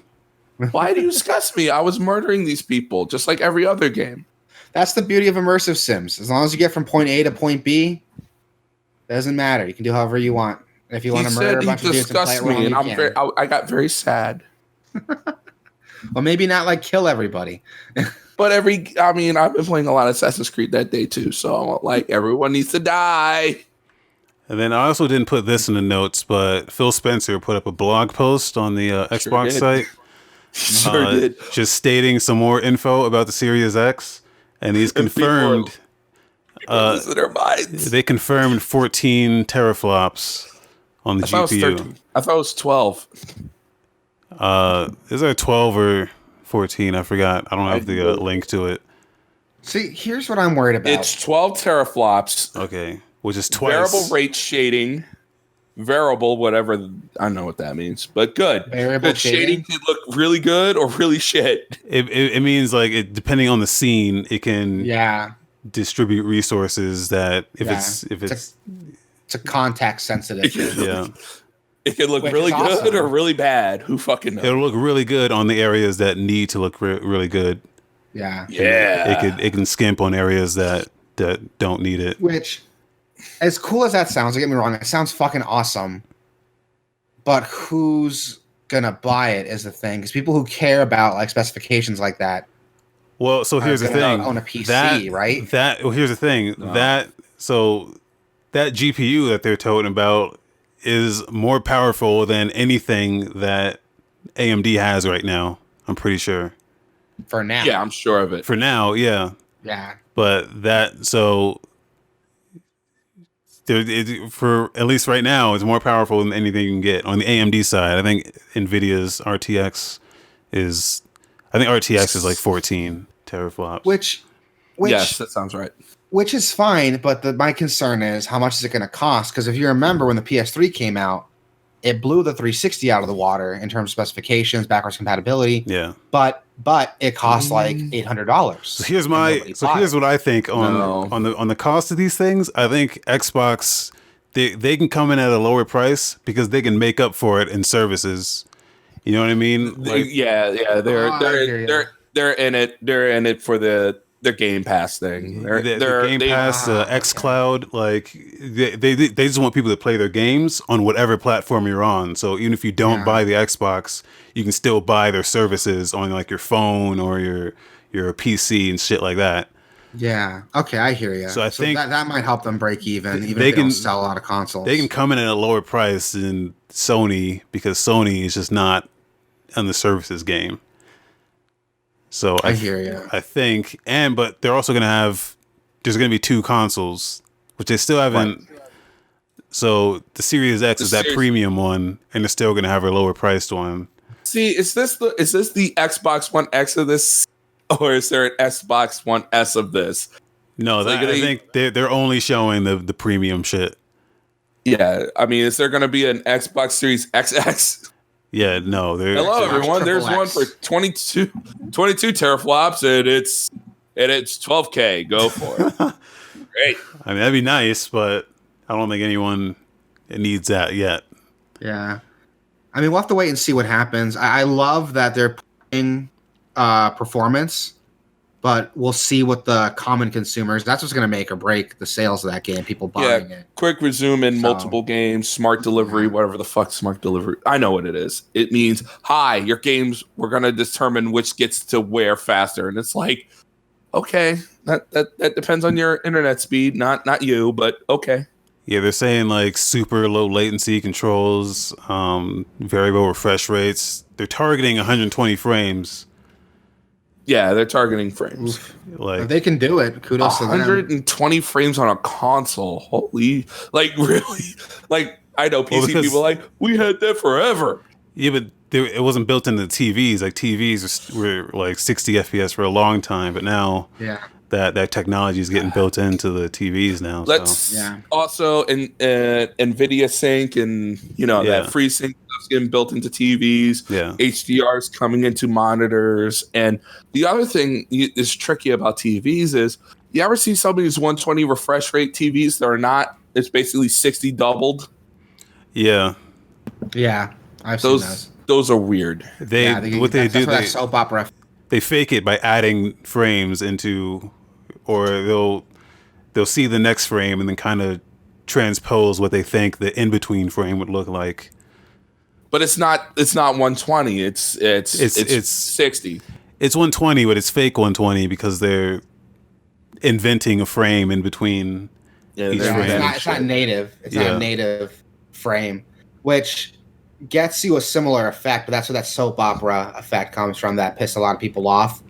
Why do you disgust me? I was murdering these people just like every other game." That's the beauty of immersive sims. As long as you get from point A to point B, doesn't matter. You can do however you want. If you want to murder a bunch of dudes and play it wrong, and I got very sad. Well, maybe not like kill everybody. But I've been playing a lot of Assassin's Creed that day too, so like everyone needs to die. And then I also didn't put this in the notes, but Phil Spencer put up a blog post on the Xbox site. Sure did. Just stating some more info about the Series X, and he's confirmed. They confirmed 14 teraflops on the GPU. I thought it was 12. Is there 12 or 14? I forgot. I don't have the link to it. See, here's what I'm worried about. It's 12 teraflops. Okay, which is twice. Variable rate shading. Variable, whatever. I don't know what that means, but good. Variable shading can look really good or really shit. It means like depending on the scene, it can distribute resources that if it's It's a context sensitive. Yeah. It can look really good or really bad. Who fucking knows? It'll look really good on the areas that need to look really good. Yeah. It can skimp on areas that don't need it. Which, as cool as that sounds, don't get me wrong, it sounds fucking awesome. But who's gonna buy it is the thing, because people who care about like specifications like that. Well, so here's the thing. On a PC, right? Here's the thing. That GPU that they're talking about is more powerful than anything that AMD has right now. I'm pretty sure. For now. Yeah, I'm sure of it. For now, yeah. Yeah. But for at least right now, it's more powerful than anything you can get on the AMD side. I think NVIDIA's RTX is like 14 teraflops. Which yes, that sounds right. Which is fine, but my concern is how much is it going to cost? Because if you remember when the PS3 came out, it blew the 360 out of the water in terms of specifications, backwards compatibility. Yeah. But it costs like $800. So here's what I think on the cost of these things. I think Xbox they can come in at a lower price because they can make up for it in services. You know what I mean? Like, they're in it. They're in it for their Game Pass thing. Their Game Pass, xCloud, like they just want people to play their games on whatever platform you're on. So even if you don't buy the Xbox, you can still buy their services on like your phone or your PC and shit like that. Yeah. Okay, I hear you. So I think that might help them break even if they don't sell a lot of consoles. They can come in at a lower price than Sony because Sony is just not on the services game. So I hear you. I think, but they're also there's going to be 2 consoles, which they still haven't. Right. So the Series X is that premium one, and they're still going to have a lower priced one. See, is this the Xbox One X of this, or is there an Xbox One S of this? No, I think they're only showing the premium shit. Yeah, I mean, is there going to be an Xbox Series XX? Yeah, no. Hello, everyone. There's one for 22 teraflops, and it's 12K. Go for it. Great. I mean, that'd be nice, but I don't think anyone needs that yet. Yeah. I mean, we'll have to wait and see what happens. I love that they're putting performance, but we'll see what the common consumers. That's what's going to make or break the sales of that game. People buying it. Quick resume in multiple games, smart delivery, whatever the fuck smart delivery. I know what it is. It means, hi, your games. We're going to determine which gets to where faster, and it's like, okay, that depends on your internet speed, not you, but okay. Yeah, they're saying like super low latency controls, variable refresh rates. They're targeting 120 frames. Yeah, they're targeting frames. Like if they can do it, kudos to them. 120 frames on a console. Holy, like really? Like I know PC people like we had that forever. Yeah, but it wasn't built into the TVs. Like TVs were like 60 FPS for a long time, but now that technology is getting built into the TVs now. Also NVIDIA Sync and that FreeSync stuff's getting built into TVs. Yeah, HDR is coming into monitors. And the other thing is tricky about TVs is you ever see some of these 120 refresh rate TVs that are not? It's basically 60 doubled. Yeah, I've seen those. Those are weird. They do that soap opera. They fake it by adding frames into, or they'll see the next frame and then kind of transpose what they think the in between frame would look like. But it's not 120. It's 60. It's 120, but it's fake 120 because they're inventing a frame in between each frame. It's not native. It's not a native frame, which gets you a similar effect, but that's where that soap opera effect comes from that pissed a lot of people off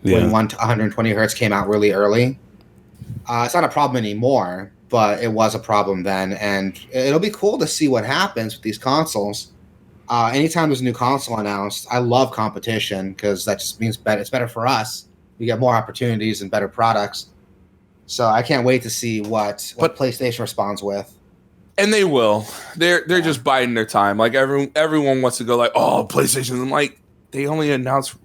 when 120 hertz came out really early. It's not a problem anymore, but it was a problem then, and it'll be cool to see what happens with these consoles. Anytime there's a new console announced, I love competition because that just means it's better for us. We get more opportunities and better products. So I can't wait to see what PlayStation responds with. And they will. They're just biding their time. Like everyone wants to go like, oh, PlayStation. I'm like, They only announced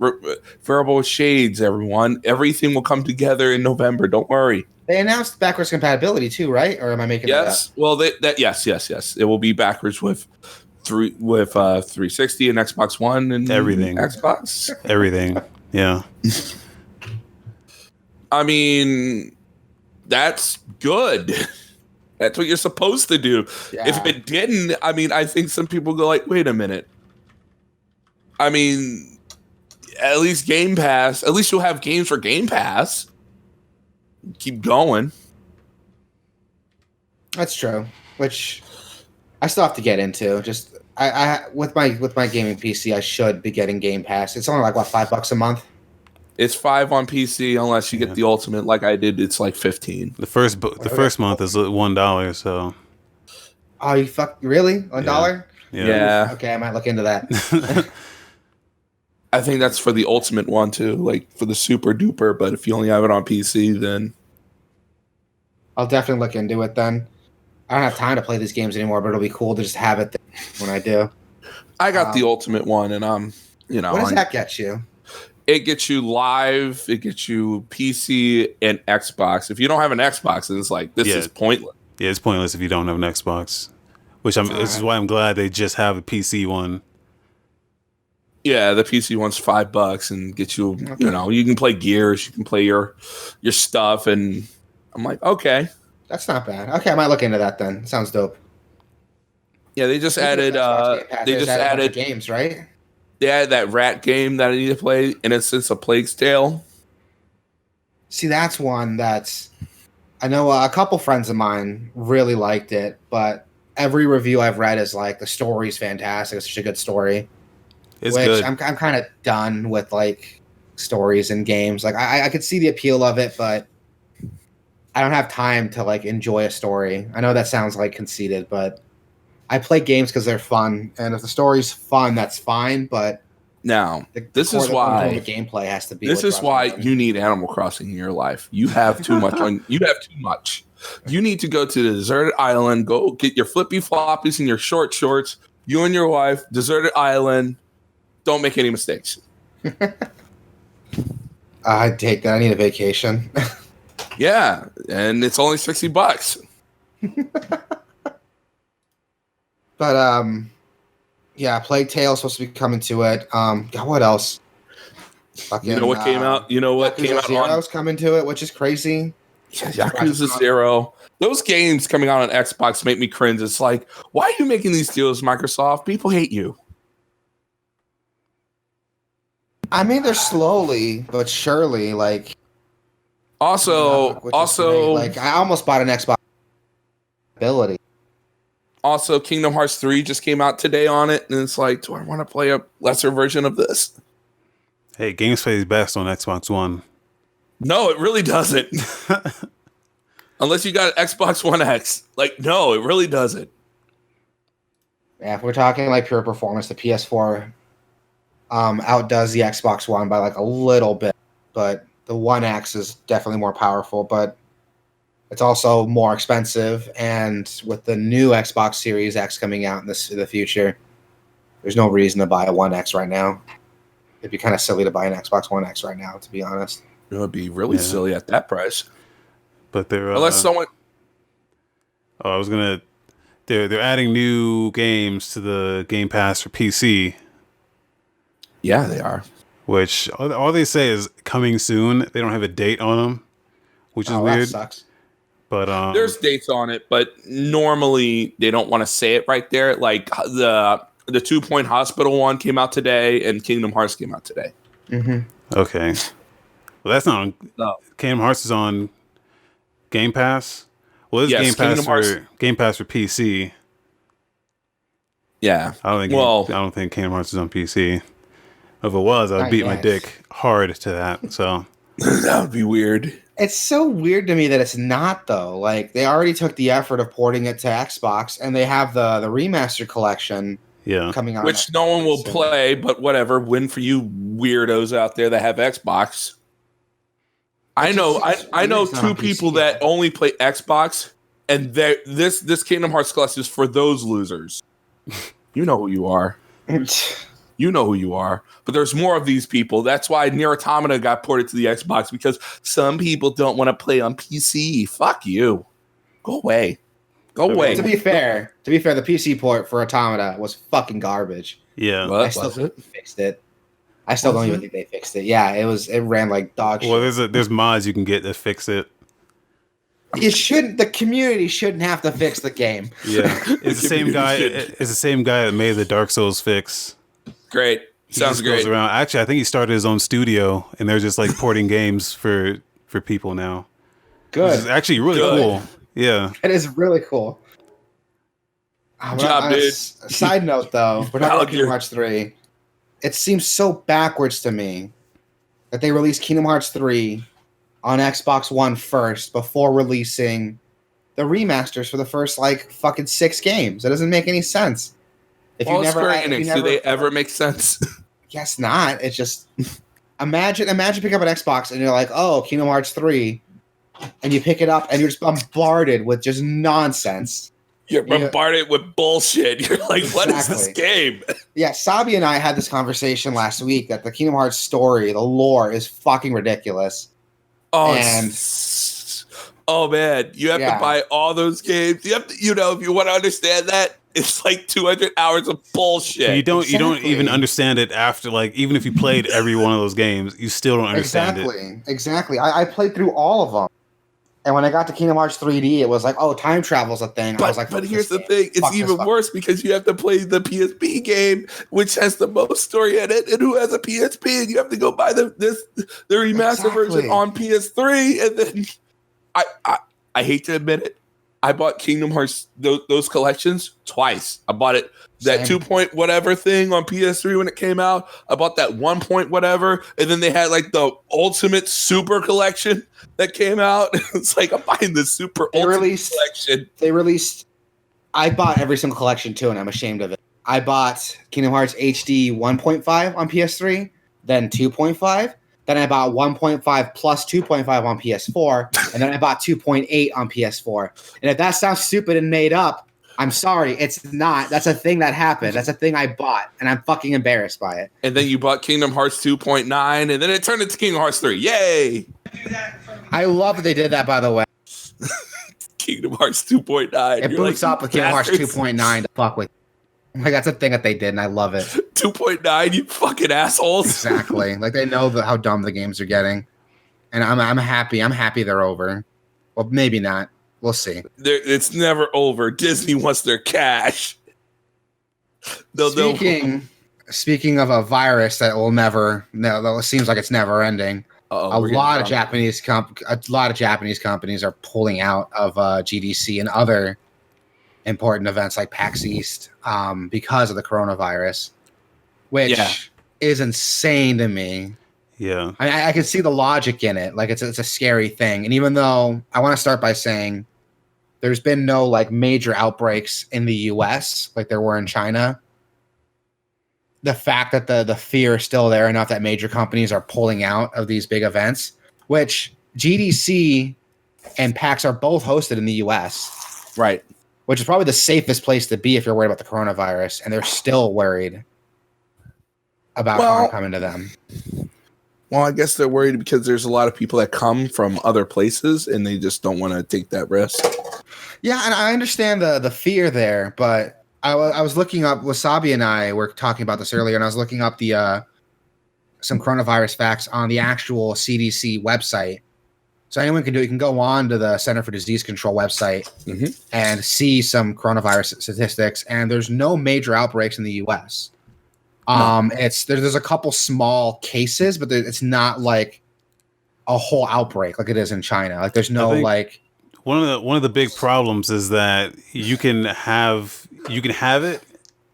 variable shades, everyone. Everything will come together in November. Don't worry. They announced backwards compatibility too, right? Or am I making that up? Well, yes. It will be backwards with 360 and Xbox One and everything. Xbox. Everything. Yeah. I mean, that's good. That's what you're supposed to do. Yeah. If it didn't, I mean, I think some people go like, wait a minute. I mean, at least Game Pass, at least you'll have games for Game Pass. Keep going. That's true. Which I still have to get into. Just I with my gaming PC, I should be getting Game Pass. It's only like what, $5 a month? It's $5 on PC unless you get the Ultimate like I did. It's like $15. The first month is $1, so. Oh, you really? $1? Yeah. Okay, I might look into that. I think that's for the Ultimate one too, like for the super duper. But if you only have it on PC, then I'll definitely look into it then. I don't have time to play these games anymore, but it'll be cool to just have it when I do. I got the Ultimate one, and what does that get you? It gets you live. It gets you PC and Xbox. If you don't have an Xbox, then it's like this is pointless. Yeah, it's pointless if you don't have an Xbox. This is why I'm glad they just have a PC one. Yeah, the PC one's $5 and gets you. Okay. You can play Gears, you can play your stuff, and I'm like, okay, that's not bad. Okay, I might look into that then. Sounds dope. Yeah, they just added. They just added games, right? They added that rat game that I need to play, Innocence: A Plague's Tale. See, that's one that's. I know a couple friends of mine really liked it, but every review I've read is like the story's fantastic. It's such a good story. It's good. I'm kind of done with like stories and games. Like I could see the appeal of it, but I don't have time to like enjoy a story. I know that sounds like conceited, but I play games because they're fun, and if the story's fun, that's fine. But now this is why the gameplay has to be. This is why you need Animal Crossing in your life. You have too much on. You have too much. You need to go to the deserted island. Go get your flippy floppies and your short shorts. You and your wife, deserted island. Don't make any mistakes. I'd take that. I need a vacation. Yeah, and it's only $60. But yeah, Plague Tale is supposed to be coming to it. God, what else? Fucking, you know what came out? You know what Yakuza came out? Zero's coming to it, which is crazy. Yeah, Yakuza Zero. Those games coming out on Xbox make me cringe. It's like, why are you making these deals, Microsoft? People hate you. I mean, they're slowly but surely like. Also, like I almost bought an Xbox. Ability. Also, Kingdom Hearts 3 just came out today on it, and it's like, do I want to play a lesser version of this? Hey, games plays best on Xbox One. No, it really doesn't. Unless you got an Xbox One X. Like, no, it really doesn't. Yeah, if we're talking like pure performance, the PS4 outdoes the Xbox One by like a little bit, but the One X is definitely more powerful, but it's also more expensive, and with the new Xbox Series X coming out in the future, there's no reason to buy a One X right now. It'd be kind of silly to buy an Xbox One X right now, to be honest. It would be really silly at that price. But they're unless someone. Oh, I was gonna. They're adding new games to the Game Pass for PC. Yeah, they are. Which all they say is coming soon. They don't have a date on them, which is weird. That sucks. But there's dates on it, but normally they don't want to say it right there. Like the 2 Point Hospital one came out today, and Kingdom Hearts came out today. Mm-hmm. Okay. Well, that's not on. No. Kingdom Hearts is on Game Pass. Well, this is Game Pass for PC. Yeah. I don't think Kingdom Hearts is on PC. If it was, I'd beat my dick hard to that. So that would be weird. It's so weird to me that it's not, though. Like, they already took the effort of porting it to Xbox, and they have the remaster collection coming out. Which no one will play, but whatever. Win for you weirdos out there that have Xbox. I know two people that only play Xbox, and this Kingdom Hearts Collection is for those losers. You know who you are. You know who you are. But there's more of these people. That's why Nier Automata got ported to the Xbox, because some people don't want to play on PC. Fuck you. Go away. Go away. To be fair, the PC port for Automata was fucking garbage. Yeah. What? I still fixed it. I still don't even think they fixed it. Yeah, it ran like dog shit. Well, there's mods you can get to fix it. The community shouldn't have to fix the game. Yeah. It's the same guy. It's the same guy that made the Dark Souls fix. Great. Sounds great. Goes around. Actually, I think he started his own studio, and they're just like porting games for people now. Good. Which is actually really cool. Yeah. It is really cool. Good job, dude. Side note, though, we're talking about Kingdom Hearts 3. It seems so backwards to me that they released Kingdom Hearts 3 on Xbox One first before releasing the remasters for the first, like, fucking 6 games. It doesn't make any sense. Do they ever make sense? Guess not. It's just... Imagine pick up an Xbox and you're like, oh, Kingdom Hearts 3, and you pick it up and you're just bombarded with just nonsense. You're bombarded with bullshit. You're like, what is this game? Yeah, Sabi and I had this conversation last week that the Kingdom Hearts story, the lore, is fucking ridiculous. Oh, man, you have to buy all those games. You have to, if you want to understand that, it's like 200 hours of bullshit. You don't even understand it after, like, even if you played every one of those games, you still don't understand it. Exactly. I played through all of them. And when I got to Kingdom Hearts 3D, it was like, oh, time travel's a thing. I was like, but here's the thing. It's even worse because you have to play the PSP game, which has the most story in it, and who has a PSP, and you have to go buy the remastered version on PS3. And then I hate to admit it, I bought Kingdom Hearts, those collections, twice. I bought it, that 2 point whatever thing on PS3 when it came out. I bought that 1 point whatever. And then they had like the Ultimate Super Collection that came out. It's like, I'm buying the Super Ultimate Collection. I bought every single collection too, and I'm ashamed of it. I bought Kingdom Hearts HD 1.5 on PS3, then 2.5. Then I bought 1.5 plus 2.5 on PS4, and then I bought 2.8 on PS4. And if that sounds stupid and made up, I'm sorry, it's not. That's a thing that happened. That's a thing I bought, and I'm fucking embarrassed by it. And then you bought Kingdom Hearts 2.9, and then it turned into Kingdom Hearts 3. Yay! I love that they did that, by the way. Kingdom Hearts 2.9. It boots up with Kingdom Hearts 2.9 to fuck with. Like, that's a thing that they did, and I love it. 2.9, you fucking assholes. Exactly. Like, they know how dumb the games are getting. And I'm happy. I'm happy they're over. Well, maybe not. We'll see. It's never over. Disney wants their cash. Speaking of a virus that will never... No, it seems like it's never ending. A lot of Japanese companies are pulling out of GDC and other important events like PAX East because of the coronavirus, which is insane to me. Yeah, I can see the logic in it. Like, it's a scary thing. And even though I want to start by saying there's been no like major outbreaks in the US like there were in China, the fact that the fear is still there enough that major companies are pulling out of these big events, which GDC and PAX are both hosted in the US. Right. Which is probably the safest place to be if you're worried about the coronavirus, and they're still worried about harm coming to them. Well, I guess they're worried because there's a lot of people that come from other places, and they just don't want to take that risk. Yeah, and I understand the fear there, but I was looking up, Wasabi and I were talking about this earlier, and I was looking up the some coronavirus facts on the actual CDC website. So anyone can do it. You can go on to the Center for Disease Control website and see some coronavirus statistics, and there's no major outbreaks in the U.S. There's a couple small cases, but it's not like a whole outbreak like it is in China. Like, there's no like. One of the big problems is that you can have it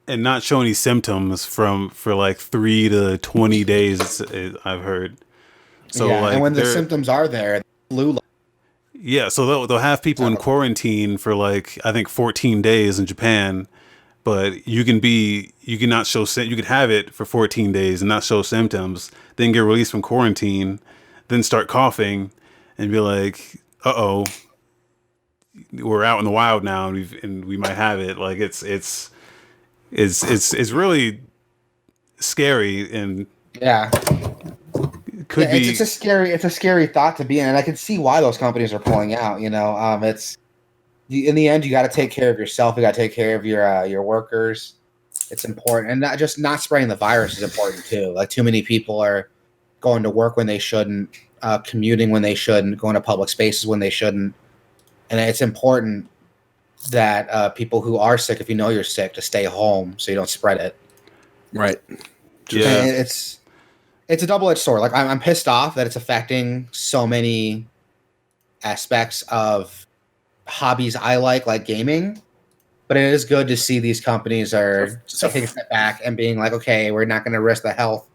and not show any symptoms for like 3 to 20 days. I've heard. So and when the symptoms are there. Yeah, so they'll have people in quarantine for like I think 14 days in Japan, but you can have it for 14 days and not show symptoms, then get released from quarantine, then start coughing, and be like, "Uh-oh, we're out in the wild now, and we might have it." Like it's really scary and could be. It's a scary thought to be in, and I can see why those companies are pulling out. It's in the end, you got to take care of yourself. You got to take care of your workers. It's important, and not spreading the virus is important too. Like too many people are going to work when they shouldn't, commuting when they shouldn't, going to public spaces when they shouldn't, and it's important that people who are sick, if you know you're sick, to stay home so you don't spread it. Right. Yeah. It's a double-edged sword. Like I'm pissed off that it's affecting so many aspects of hobbies I like gaming. But it is good to see these companies are taking a step back and being like, okay, we're not going to risk the health.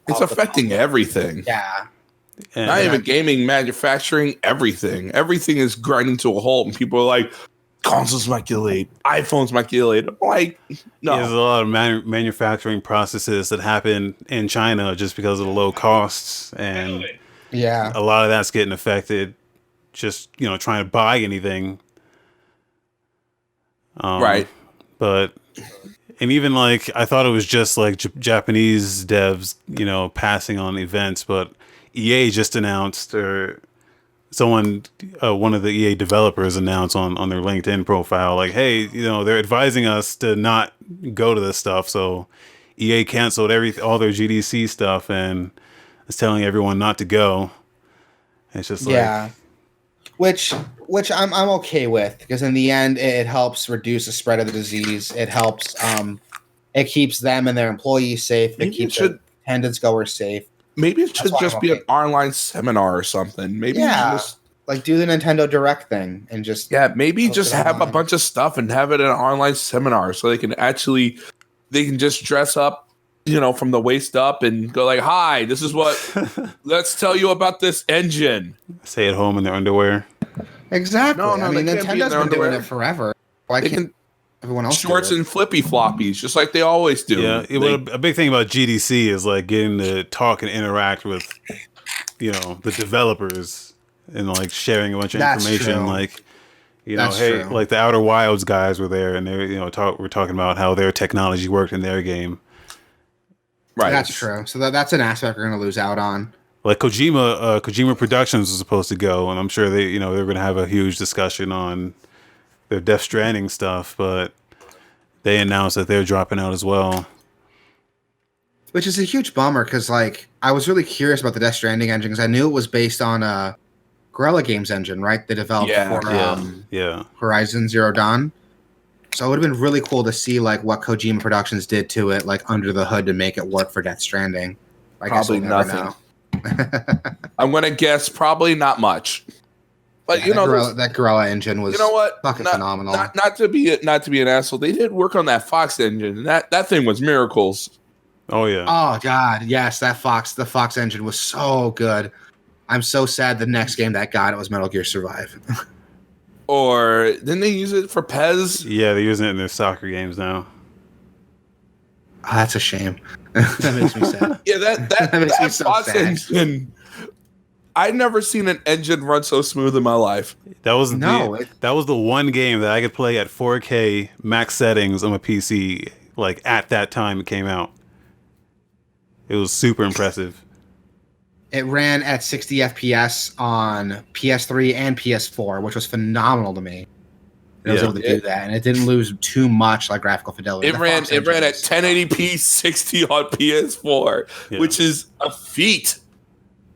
It's affecting everything. Yeah. Not even gaming, manufacturing, everything. Everything is grinding to a halt, and people are like, consoles might get late, iPhones might get late. I'm like, no. There's a lot of manufacturing processes that happen in China just because of the low costs, and a lot of that's getting affected. Just trying to buy anything, right? But and even like I thought it was just like Japanese devs, passing on events, but EA just announced, or someone, one of the EA developers announced on their LinkedIn profile, like, hey, they're advising us to not go to this stuff. So EA canceled all their GDC stuff and is telling everyone not to go. It's just like, which I'm okay with, because in the end it helps reduce the spread of the disease. It helps, it keeps them and their employees safe. It keeps the attendance goers safe. Maybe it should just be an online seminar or something. Maybe just like do the Nintendo Direct thing and just maybe just have a bunch of stuff and have it in an online seminar so they can just dress up, from the waist up and go like, hi, this is what let's tell you about this engine. Stay at home in their underwear. Exactly. No, I mean, Nintendo's been doing it forever. Why can't everyone else shorts and flippy floppies, just like they always do? Yeah, a big thing about GDC is like getting to talk and interact with, the developers and like sharing a bunch of information. True. Like, hey, true. Like the Outer Wilds guys were there, and they we're talking about how their technology worked in their game. Right, that's true. So that's an aspect we're going to lose out on. Like Kojima Productions was supposed to go, and I'm sure they're going to have a huge discussion on their Death Stranding stuff, but they announced that they're dropping out as well. Which is a huge bummer, because like I was really curious about the Death Stranding engine, because I knew it was based on a Guerrilla Games engine, right? They developed for Horizon Zero Dawn. So it would have been really cool to see like what Kojima Productions did to it, like under the hood, to make it work for Death Stranding. Probably nothing. I'm gonna guess probably not much. But that Guerrilla engine was fucking phenomenal. Not to be an asshole, they did work on that Fox engine, and that thing was miracles. Oh yeah. Oh god, yes, the Fox engine was so good. I'm so sad the next game that got it was Metal Gear Survive. Or didn't they use it for Pez? Yeah, they're using it in their soccer games now. Oh, that's a shame. That makes me sad. Yeah, that makes me so Fox sad. Engine. I've never seen an engine run so smooth in my life. That was the one game that I could play at 4K max settings on my PC. Like at that time it came out, it was super impressive. It ran at 60 FPS on PS3 and PS4, which was phenomenal to me. It was able to do that, and it didn't lose too much like graphical fidelity. It ran at 1080p 60 on PS4, which is a feat.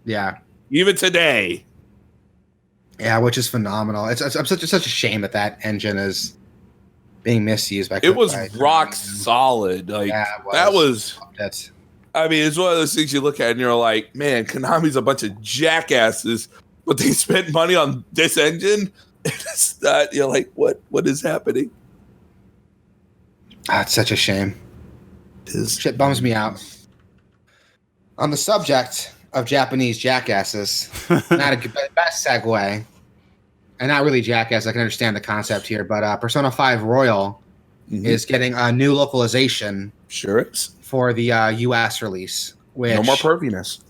Yeah. Even today. Yeah, which is phenomenal. It's such a shame that engine is being misused by. It was rock solid. Like that was. I mean, it's one of those things you look at and you're like, man, Konami's a bunch of jackasses, but they spent money on this engine. It's not, you're like, what is happening? It's such a shame. Shit bums me out. On the subject of Japanese jackasses, not a good best segue, and not really jackass. I can understand the concept here, but Persona 5 Royal is getting a new localization. Sure is. For the US release. Which, no more perviness.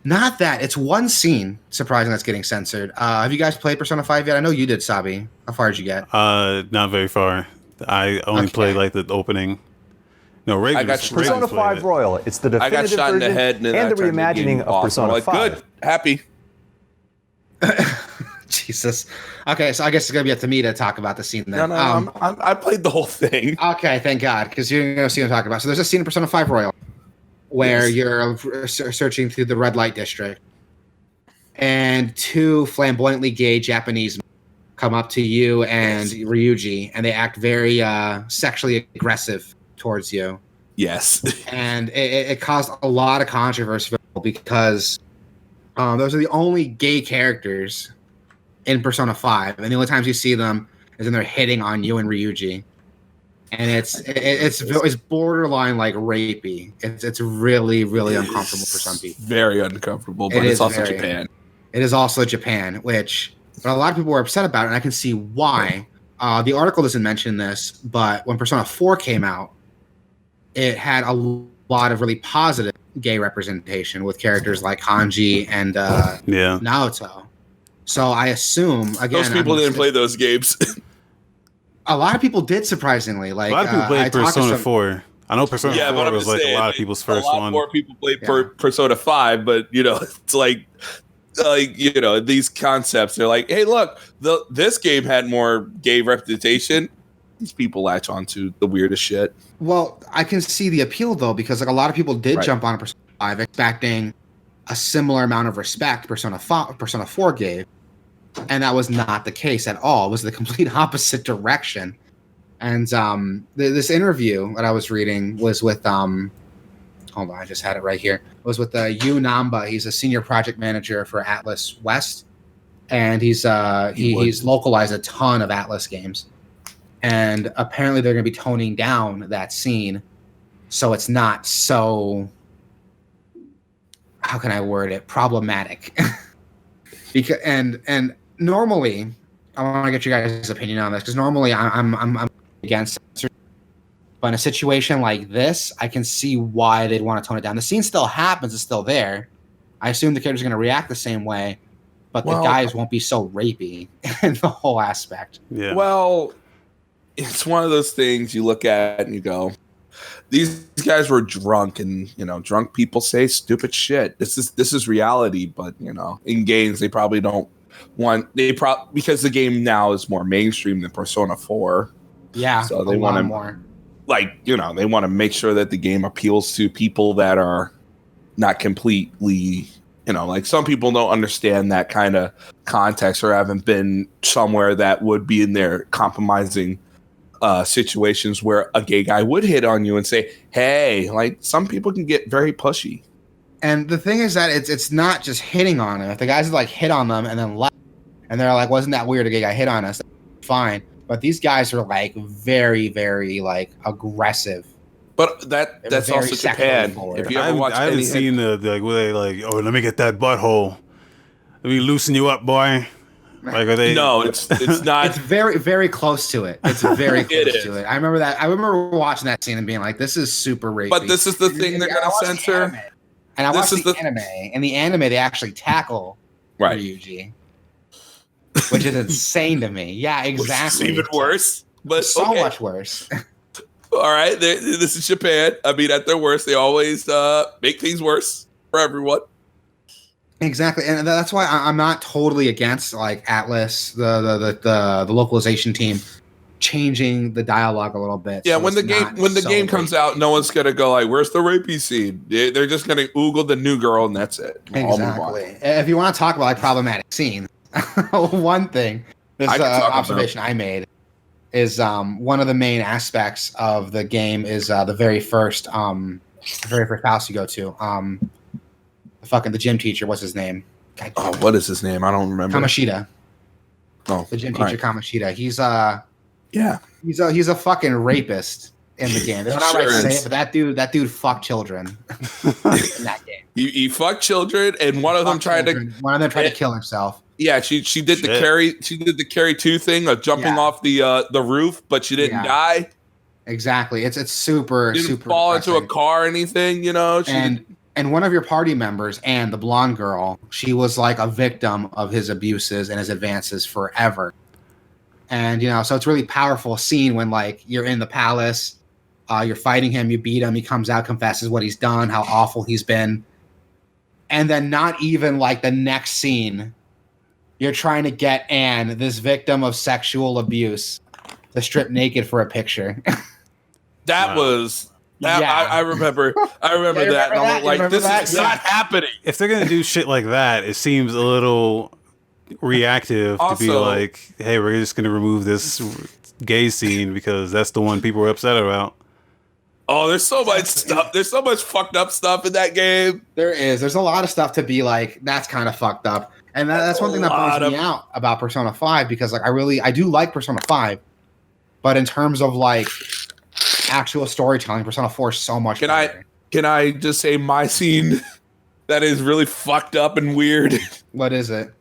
Not that. It's one scene, surprising, that's getting censored. Have you guys played Persona 5 yet? I know you did, Sabi. How far did you get? Not very far. I only played like the opening. No, Raven. Persona 5 Royal. It's the definitive shot in the version head and the reimagining of Persona 5. Good, happy. Jesus. Okay, so I guess it's gonna be up to me to talk about the scene then. No, I played the whole thing. Okay, thank God, because you're gonna see what I'm talking about. So there's a scene in Persona 5 Royal where you're searching through the red light district, and two flamboyantly gay Japanese men come up to you and Ryuji, and they act very sexually aggressive towards you. Yes. And it caused a lot of controversy because those are the only gay characters in Persona 5, and the only times you see them is when they're hitting on you and Ryuji, and it's borderline like rapey. It's really uncomfortable for some people. Very uncomfortable, but it's also Japan. It is also Japan, which a lot of people were upset about it, and I can see why. The article doesn't mention this, but when Persona 4 came out, it had a lot of really positive gay representation with characters like Hanji and Naoto. So I assume, again, those people didn't play those games. A lot of people did, surprisingly. Like, a lot of people played Persona 4. I know Persona 4 was like a lot of people's first one. A lot more people played Persona 5, but it's like these concepts. They're like, hey, look, this game had more gay representation. These people latch onto the weirdest shit. Well, I can see the appeal though, because like a lot of people did jump on Persona 5 expecting a similar amount of respect Persona 4 gave. And that was not the case at all. It was the complete opposite direction. And this interview that I was reading was with hold on, I just had it right here. It was with Yu Namba. He's a senior project manager for Atlas West, and he's localized a ton of Atlas games. And apparently they're going to be toning down that scene, so it's not so, how can I word it, problematic. Because and normally, I want to get you guys' opinion on this, because normally I'm against it. But in a situation like this, I can see why they'd want to tone it down. The scene still happens; it's still there. I assume the character's going to react the same way, but the guys won't be so rapey in the whole aspect. Yeah. Well, it's one of those things you look at and you go, these guys were drunk, and drunk people say stupid shit. This is reality, but in games they probably don't want because the game now is more mainstream than Persona 4. Yeah, so they want more. Like, they want to make sure that the game appeals to people that are not completely, like some people don't understand that kind of context or haven't been somewhere that would be in their compromising situations where a gay guy would hit on you and say, hey, like some people can get very pushy. And the thing is that it's not just hitting on them. If the guys like hit on them and then left, and they're like, wasn't that weird, a gay guy hit on us? Fine. But these guys are like very, very like aggressive. But that's also Japan. If you ever watch, I haven't seen the where they like, oh, let me get that butthole. Let me loosen you up, boy. Like, are they? No, it's not. It's very, very close to it. It's very close to it. I remember that. I remember watching that scene and being like, "This is super rapey." But this is the thing they're gonna censor. And I watched the anime. In the anime, they actually tackle Ryuji, which is insane to me. Yeah, exactly. It's even worse, but so much worse. All right, this is Japan. I mean, at their worst, they always make things worse for everyone. Exactly, and that's why I'm not totally against like Atlas, the localization team, changing the dialogue a little bit. Yeah, so when the game comes out, no one's gonna go like, "Where's the rapey scene?" They're just gonna oogle the new girl, and that's it. Exactly. If you want to talk about like problematic scenes, one thing, this observation I made is one of the main aspects of the game is the very first house you go to. The gym teacher, what's his name? What is his name? I don't remember. Kamoshida. Oh, the gym teacher, right. Kamoshida. He's a fucking rapist in the game. They're not right to say it, but that dude fucked children in that game. He fucked children, and one of them tried to kill himself. Yeah, she did the carry. She did the carry 2 thing of jumping off the roof, but she didn't die. Exactly. It's super. She didn't super fall depressing. into a car or anything, And one of your party members, Anne, the blonde girl, she was like a victim of his abuses and his advances forever. And, so it's really powerful scene when like you're in the palace, You're fighting him, you beat him, he comes out, confesses what he's done, how awful he's been. And then not even like the next scene, you're trying to get Anne, this victim of sexual abuse, to strip naked for a picture. That was... I remember that. And I'm like, this is not happening. If they're going to do shit like that, it seems a little reactive to be like, hey, we're just going to remove this gay scene because that's the one people were upset about. Oh, there's so much stuff. There's so much fucked up stuff in that game. There is. There's a lot of stuff to be like, that's kind of fucked up. And that's one thing that bums me out about Persona 5 because like I do like Persona 5, but in terms of like actual storytelling, Persona 4 is so much better. Can I just say my scene that is really fucked up and weird? What is it?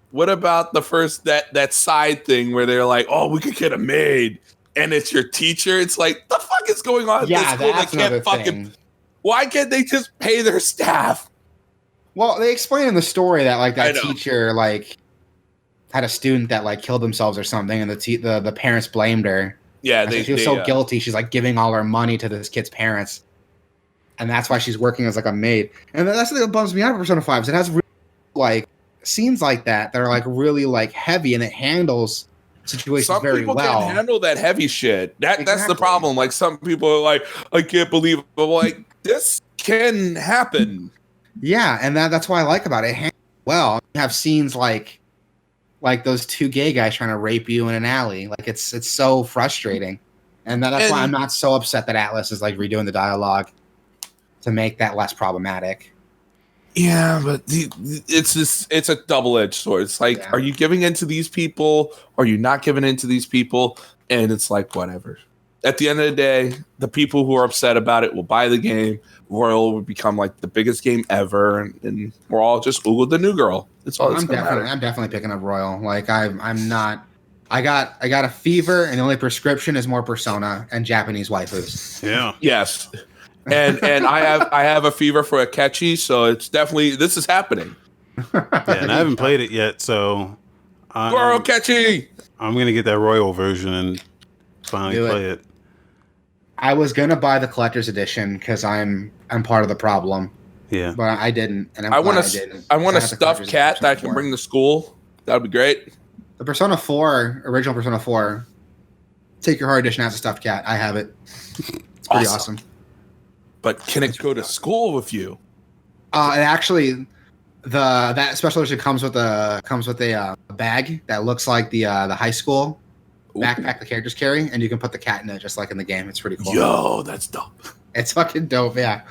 What about the first that side thing where they're like, oh, we could get a maid, and it's your teacher? It's like, the fuck is going on? Yeah, at this school? that's another thing. Why can't they just pay their staff? Well, they explain in the story that like that teacher like had a student that like killed themselves or something, and the parents blamed her. Yeah, she was so guilty. She's like giving all her money to this kid's parents, and that's why she's working as like a maid. And that's the thing that bums me out of Persona 5 is it has really, like scenes like that are like really like heavy, and it handles situations very well. Some people can't handle that heavy shit. That's the problem. Like some people are like, I can't believe it. But like this can happen. Yeah, and that's what I like about it. It handles well. You have scenes like those two gay guys trying to rape you in an alley. Like it's so frustrating, and that's why I'm not so upset that Atlas is like redoing the dialogue to make that less problematic. Yeah, but it's a double-edged sword. It's like, are you giving in to these people? Or are you not giving in to these people? And it's like, whatever. At the end of the day, the people who are upset about it will buy the game. Royal will become like the biggest game ever, and we're all just Google the new girl. It's all. I'm definitely picking up Royal. Like I'm not. I got a fever, and the only prescription is more Persona and Japanese waifus. Yeah. Yes. And I have a fever for Akechi, so it's definitely this is happening. Yeah, and I haven't played it yet, so Akechi! I'm gonna get that Royal version and finally play it. I was gonna buy the collector's edition because I'm part of the problem. Yeah, but I didn't, and I want a stuffed cat that I can bring to school. That would be great. The Persona 4, original Persona 4, Take Your Heart edition has a stuffed cat. I have it. It's pretty awesome. But can it go to school with you? And actually, that special edition comes with a bag that looks like the high school backpack the characters carry, and you can put the cat in it just like in the game. It's pretty cool. Yo, that's dope. It's fucking dope. Yeah,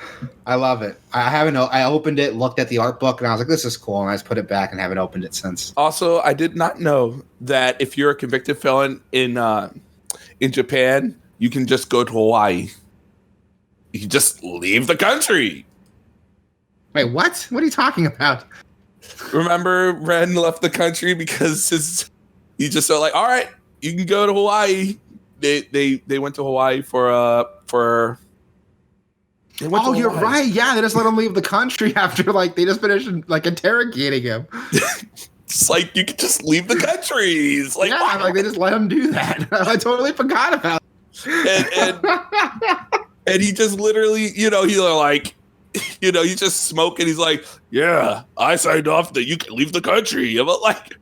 I love it. I opened it, looked at the art book, and I was like, "This is cool," and I just put it back and haven't opened it since. Also, I did not know that if you're a convicted felon in Japan, you can just go to Hawaii. You can just leave the country. Wait, what? What are you talking about? Remember, Ren left the country because he just felt like, all right, you can go to Hawaii. They went to Hawaii for. Oh, you're right. Yeah, they just let him leave the country after they just finished interrogating him. It's like you can just leave the country. It's like, yeah, wow. They just let him do that. I totally forgot about it. And he just literally, he's like, he's just smoking. He's like, yeah, I signed off that you can leave the country. I'm like,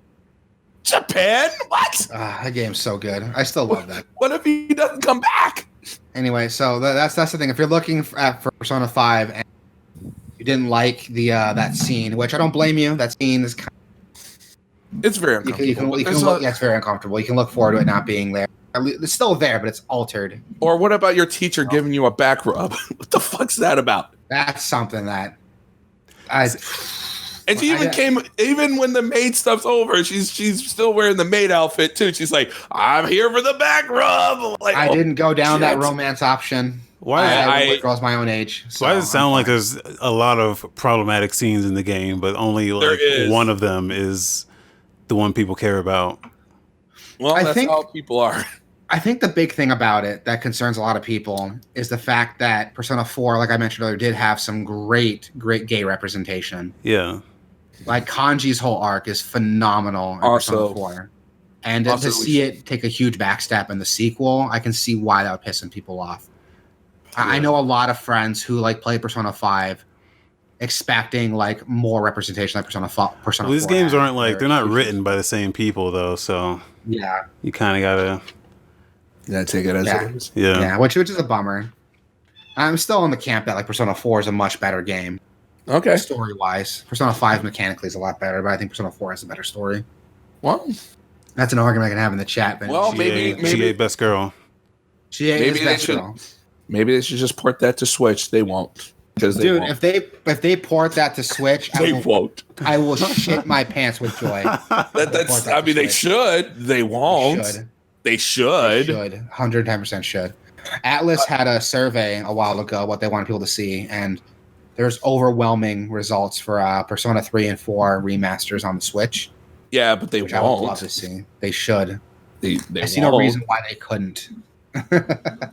Japan? What? That game's so good. I still love that. What if he doesn't come back? Anyway, so that's the thing. If you're looking for Persona 5 and you didn't like that scene, which I don't blame you, that scene is it's very uncomfortable. It's very uncomfortable. You can look forward to it not being there. It's still there, but it's altered. Or what about your teacher giving you a back rub? What the fuck's that about? That's something that and she even when the maid stuff's over, she's still wearing the maid outfit too. She's like, I'm here for the back rub. Like, I didn't go down that romance option. Why? Girls my own age. So why does it sound like there's a lot of problematic scenes in the game, but only one of them is the one people care about? Well, I think how people are. I think the big thing about it that concerns a lot of people is the fact that Persona 4, like I mentioned earlier, did have some great gay representation. Yeah. Like Kanji's whole arc is phenomenal in Persona 4. And to see it take a huge backstep in the sequel, I can see why that would piss some people off. I know a lot of friends who like play Persona 5 expecting like more representation like Persona 4. These games aren't like, they're not written by the same people though, so yeah, you kind of gotta take it as it is. Yeah, which is a bummer. I'm still in the camp that like Persona 4 is a much better game. Okay. Story wise, Persona 5 mechanically is a lot better, but I think Persona 4 has a better story. Well, that's an argument I can have in the chat. Ben. Well, maybe she ate best girl. She ate best girl. Maybe they should just port that to Switch. They won't. Dude, if they port that to Switch, won't. I will shit my pants with joy. They should. They won't. They should. 110% should. Atlas had a survey a while ago what they wanted people to see, and there's overwhelming results for Persona 3 and 4 remasters on the Switch. Yeah, but they won't. I would love to see. They should. I see no reason why they couldn't.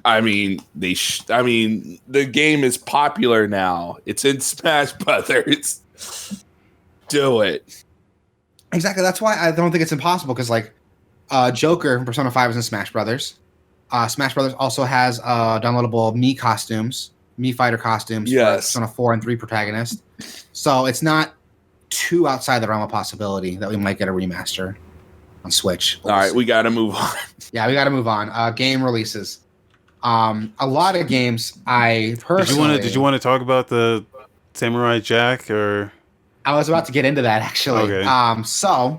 I mean, the game is popular now. It's in Smash Brothers. Do it. Exactly. That's why I don't think it's impossible, because like Joker from Persona 5 is in Smash Brothers. Smash Brothers also has downloadable Mii fighter costumes for Persona 4 and 3 protagonists. So it's not too outside the realm of possibility that we might get a remaster on Switch. All right, we got to move on. Yeah, we got to move on. Game releases. A lot of games I personally... Did you want to talk about the Samurai Jack, or... I was about to get into that, actually. Okay. So,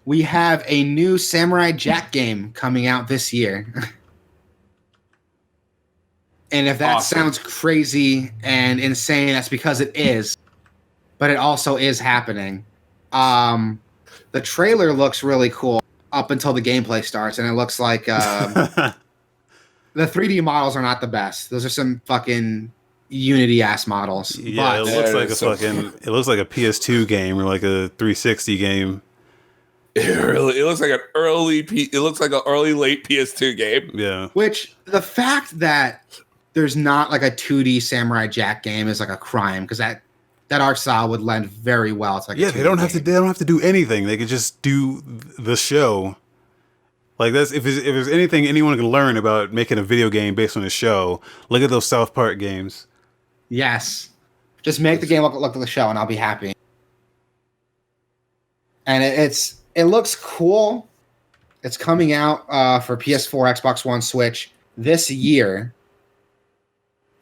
we have a new Samurai Jack game coming out this year. And if that sounds crazy and insane, that's because it is. But it also is happening. The trailer looks really cool up until the gameplay starts, and it looks like the 3D models are not the best. Those are some fucking Unity ass models. Yeah, but it looks like a PS2 game or like a 360 game. It looks like an early late PS2 game. Yeah. Which the fact that there's not like a 2D Samurai Jack game is like a crime, because that art style would lend very well to like they don't have to do anything. They could just do the show. Like that's if there's anything anyone can learn about making a video game based on a show, look at those South Park games. Yes. Just make the game look like the show and I'll be happy. And it looks cool. It's coming out for PS4, Xbox One, Switch this year.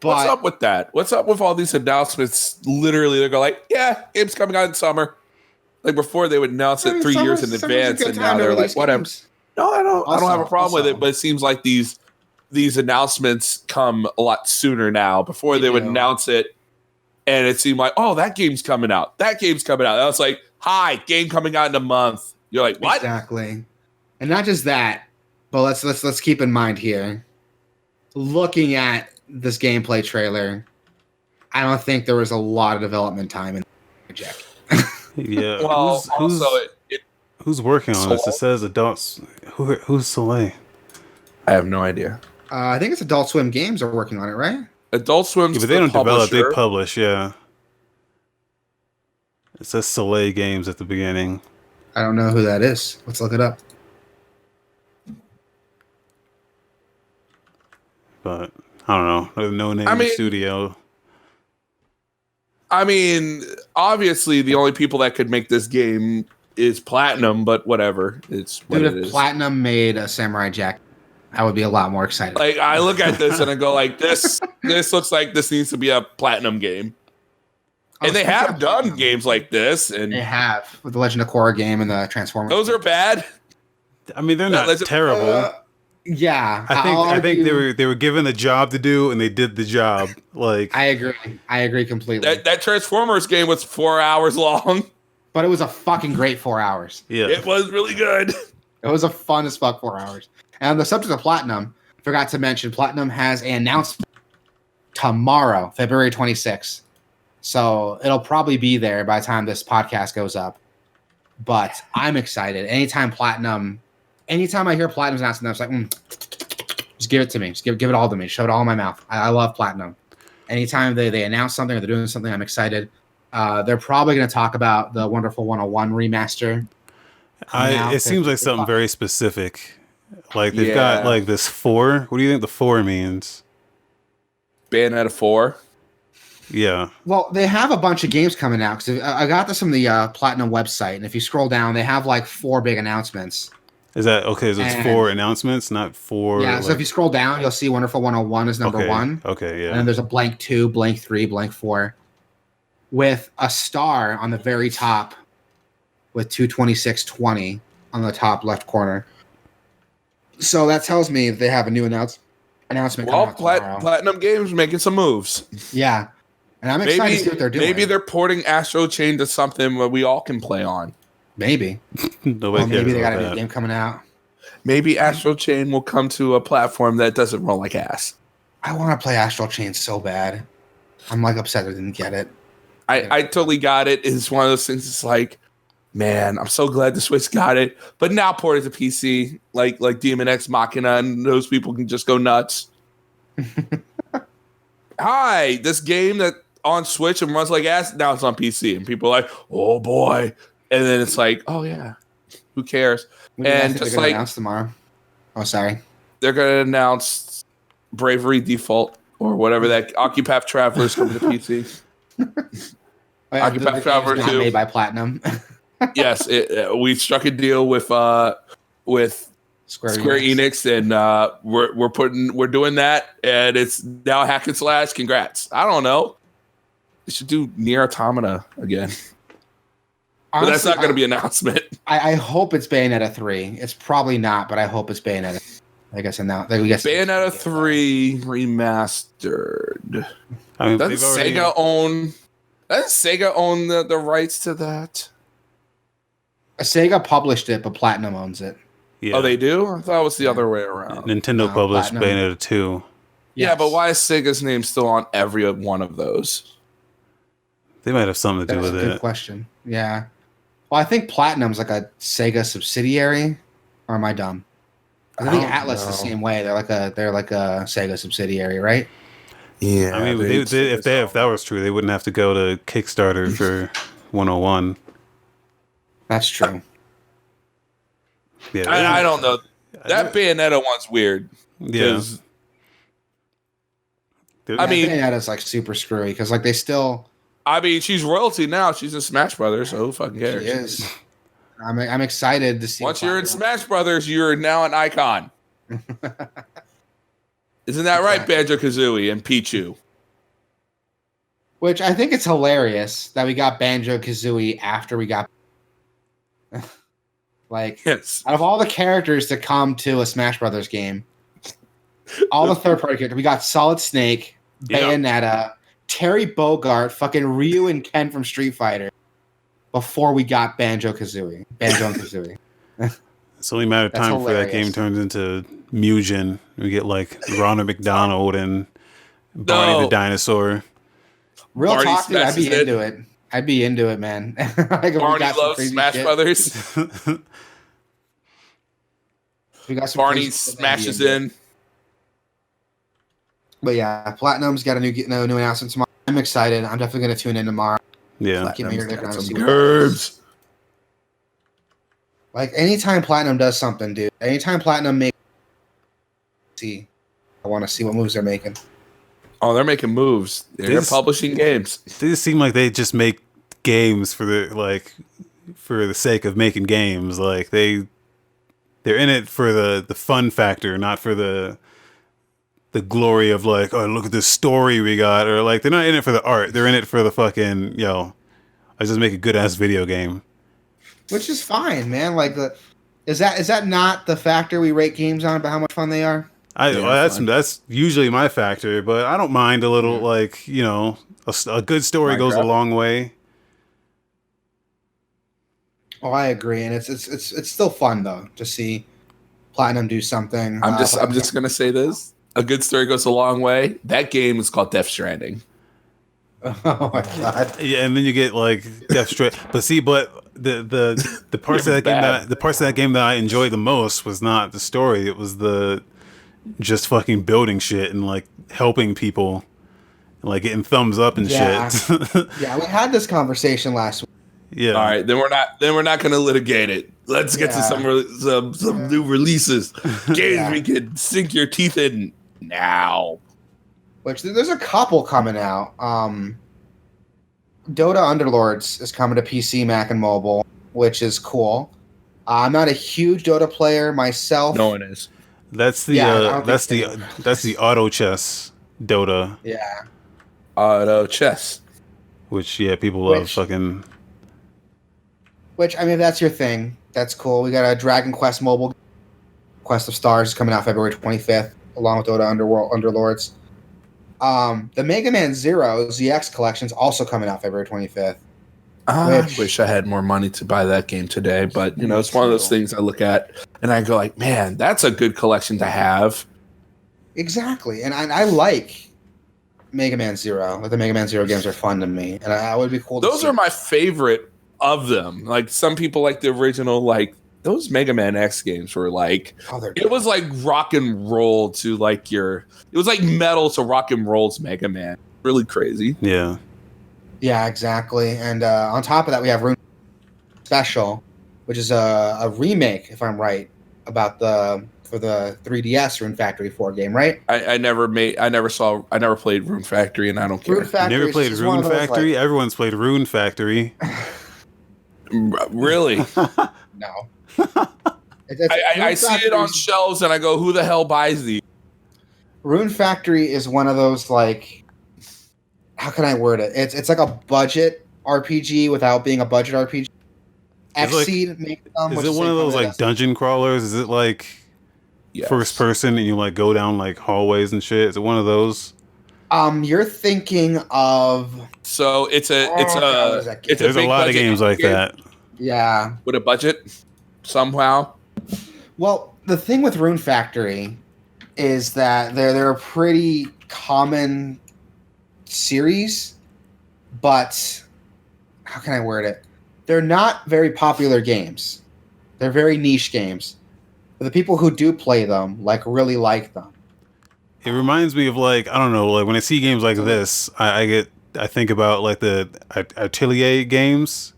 But what's up with that? What's up with all these announcements? Literally, they go like, "Yeah, game's coming out in summer." Like before, they would announce it 3 years in advance, and now they're like, "Whatever." No, I don't have a problem with it. But it seems like these announcements come a lot sooner now. Before they would announce it, and it seemed like, "Oh, that game's coming out. That game's coming out." And I was like, "Hi, game coming out in a month." You're like, "What?" Exactly. And not just that, but let's keep in mind here, looking at this gameplay trailer, I don't think there was a lot of development time in the project. Yeah. Well, who's working on this? It says adults. Who's Soleil? I have no idea. I think it's Adult Swim Games are working on it, right? Adult Swim, but they don't develop; they publish. Yeah. It says Soleil Games at the beginning. I don't know who that is. Let's look it up. But I don't know. No name studio. I mean, obviously, the only people that could make this game is Platinum, but whatever. It's what it is. If Platinum made a Samurai Jack, I would be a lot more excited. Like, I look at this and I go like, this looks like this needs to be a Platinum game. And they have done games like this, and they have with the Legend of Korra game and the Transformers. Those are bad. I mean, they're not terrible. Yeah, I think they were given the job to do, and they did the job. Like, I agree completely. That Transformers game was 4 hours long, but it was a fucking great 4 hours. Yeah, it was really good. It was a fun as fuck 4 hours. And on the subject of Platinum, forgot to mention Platinum has an announcement tomorrow, February 26th. So it'll probably be there by the time this podcast goes up. But I'm excited. Anytime I hear Platinum's announcement, I'm like, just give it to me. Just give it all to me. Show it all in my mouth. I love Platinum. Anytime they announce something or they're doing something, I'm excited. They're probably going to talk about the Wonderful 101 remaster. It seems like something very specific. Like they've got like this 4. What do you think the 4 means? Bayonetta 4. Yeah. Well, they have a bunch of games coming out because I got this from the Platinum website, and if you scroll down, they have like 4 big announcements. Is that okay? So it's 4 announcements, not 4. Yeah. So if you scroll down, you'll see Wonderful 101 is number 1. Okay. Yeah. And then there's a blank 2, blank 3, blank 4, with a star on the very top, with 22620 on the top left corner. So that tells me they have a new announcement. Well, Platinum Games making some moves. Yeah. And I'm excited to see what they're doing. Maybe they're porting Astro Chain to something where we all can play on. Maybe. Maybe they got a new game coming out. Maybe Astro Chain will come to a platform that doesn't roll like ass. I want to play Astral Chain so bad. I'm like upset I didn't get it. I totally got it. It's one of those things. It's like, man, I'm so glad the Switch got it. But now port it to PC, like Demon X Machina, and those people can just go nuts. Hi, this game that on Switch and runs like ass, now it's on PC. And people are like, oh boy. And then it's like, oh yeah, who cares? And just like announce tomorrow. Oh, sorry. They're gonna announce Bravery Default or whatever that Occupath Traveler's coming to PC. Occupath Traveler 2 made by Platinum. Yes, we struck a deal with Square Enix, and we're doing that, and it's now hack and slash. Congrats! I don't know. They should do Nier Automata again. Honestly, but that's not going to be an announcement. I hope it's Bayonetta 3. It's probably not, but I hope it's Bayonetta. I guess Bayonetta 3 remastered. I mean, doesn't Sega own the rights to that? Sega published it, but Platinum owns it. Yeah. Oh, they do? I thought it was the other way around. Nintendo published Bayonetta 2. Yes. Yeah, but why is Sega's name still on every one of those? They might have something to do with it. That's a good question. Yeah. Well, I think Platinum's like a Sega subsidiary. Or am I dumb? I think Atlas is the same way. They're like a Sega subsidiary, right? Yeah. I mean, if that was true, they wouldn't have to go to Kickstarter for 101. That's true. Yeah, I don't know. That Bayonetta one's weird. Yeah. I mean, Bayonetta's like super screwy because like they still. I mean, she's royalty now. She's in Smash Brothers, so who fucking cares? She is. I'm excited to see. Once you're in Smash Brothers, you're now an icon. Isn't that right, Banjo-Kazooie and Pichu? Which I think it's hilarious that we got Banjo-Kazooie after we got. Out of all the characters to come to a Smash Brothers game, all the third-party characters, we got Solid Snake, Bayonetta, Terry Bogard, fucking Ryu and Ken from Street Fighter, before we got Banjo and Kazooie. It's only a matter of time before that game turns into Mugen. We get like Ronald McDonald and Barney the Dinosaur. Real talk, dude, I'd be into it. I'd be into it, man. Like Barney loves Smash Brothers. We got some Barney smashes in. But yeah, Platinum's got a new announcement tomorrow. I'm excited. I'm definitely going to tune in tomorrow. Yeah. Give me your some gerbs. Like anytime Platinum does something, dude. Anytime Platinum makes, I want to see what moves they're making. Oh, they're making moves. They're publishing games. They just seem like they just make games for the sake of making games. Like they're in it for the fun factor, not for the glory of like, oh, look at this story we got, or like they're not in it for the art. They're in it for the fucking I just make a good ass video game, which is fine, man. Like is that not the factor we rate games on about how much fun they are? That's usually my factor, but I don't mind a little like a good story goes a long way. Oh, I agree, and it's still fun though to see Platinum do something. I'm just gonna say this: a good story goes a long way. That game is called Death Stranding. Oh my god! Yeah, and then you get like Death Stranding. But the parts of that game that I enjoyed the most was not the story. It was the just fucking building shit and like helping people, like getting thumbs up and shit. Yeah, we had this conversation last week. Yeah. All right, then we're not going to litigate it. Let's get to some new releases. Games we can sink your teeth in now. Which there's a couple coming out. Dota Underlords is coming to PC, Mac, and mobile, which is cool. I'm not a huge Dota player myself. No one is. That's the that's the auto chess Dota. Yeah. Auto chess. Which people love fucking. Which, I mean, if that's your thing, that's cool. We got a Dragon Quest mobile. Quest of Stars is coming out February 25th, along with Dota Underlords. The Mega Man Zero ZX collection is also coming out February 25th. I wish I had more money to buy that game today, but it's one of those things I look at and I go like, man, that's a good collection to have. Exactly, and I like Mega Man Zero. Like the Mega Man Zero games are fun to me, and I would be cool. Those are my favorite of them. Like some people like the original, like those Mega Man X games were like, it was like rock and roll to like it was like metal to rock and roll's Mega Man. Really crazy. Yeah. Yeah, exactly. And on top of that, we have Rune Special, which is a remake, if I'm right, for the 3DS Rune Factory 4 game, right? I never played Rune Factory, and I don't care. You never played Rune Factory? Everyone's played Rune Factory. Really? No. I see it on shelves, and I go, "Who the hell buys these?" Rune Factory is one of those like. How can I word it? It's like a budget RPG without being a budget RPG. Xseed makes them. Is it one of those like dungeon crawlers? Is it like first person and you like go down like hallways and shit? Is it one of those? You're thinking of. So there's a lot of games like that. Yeah, with a budget somehow. Well, the thing with Rune Factory is that they're a pretty common series, but how can I word it? They're not very popular games. They're very niche games. But the people who do play them really like them. It reminds me of like, I don't know, like when I see games like this, I think about like the Atelier games.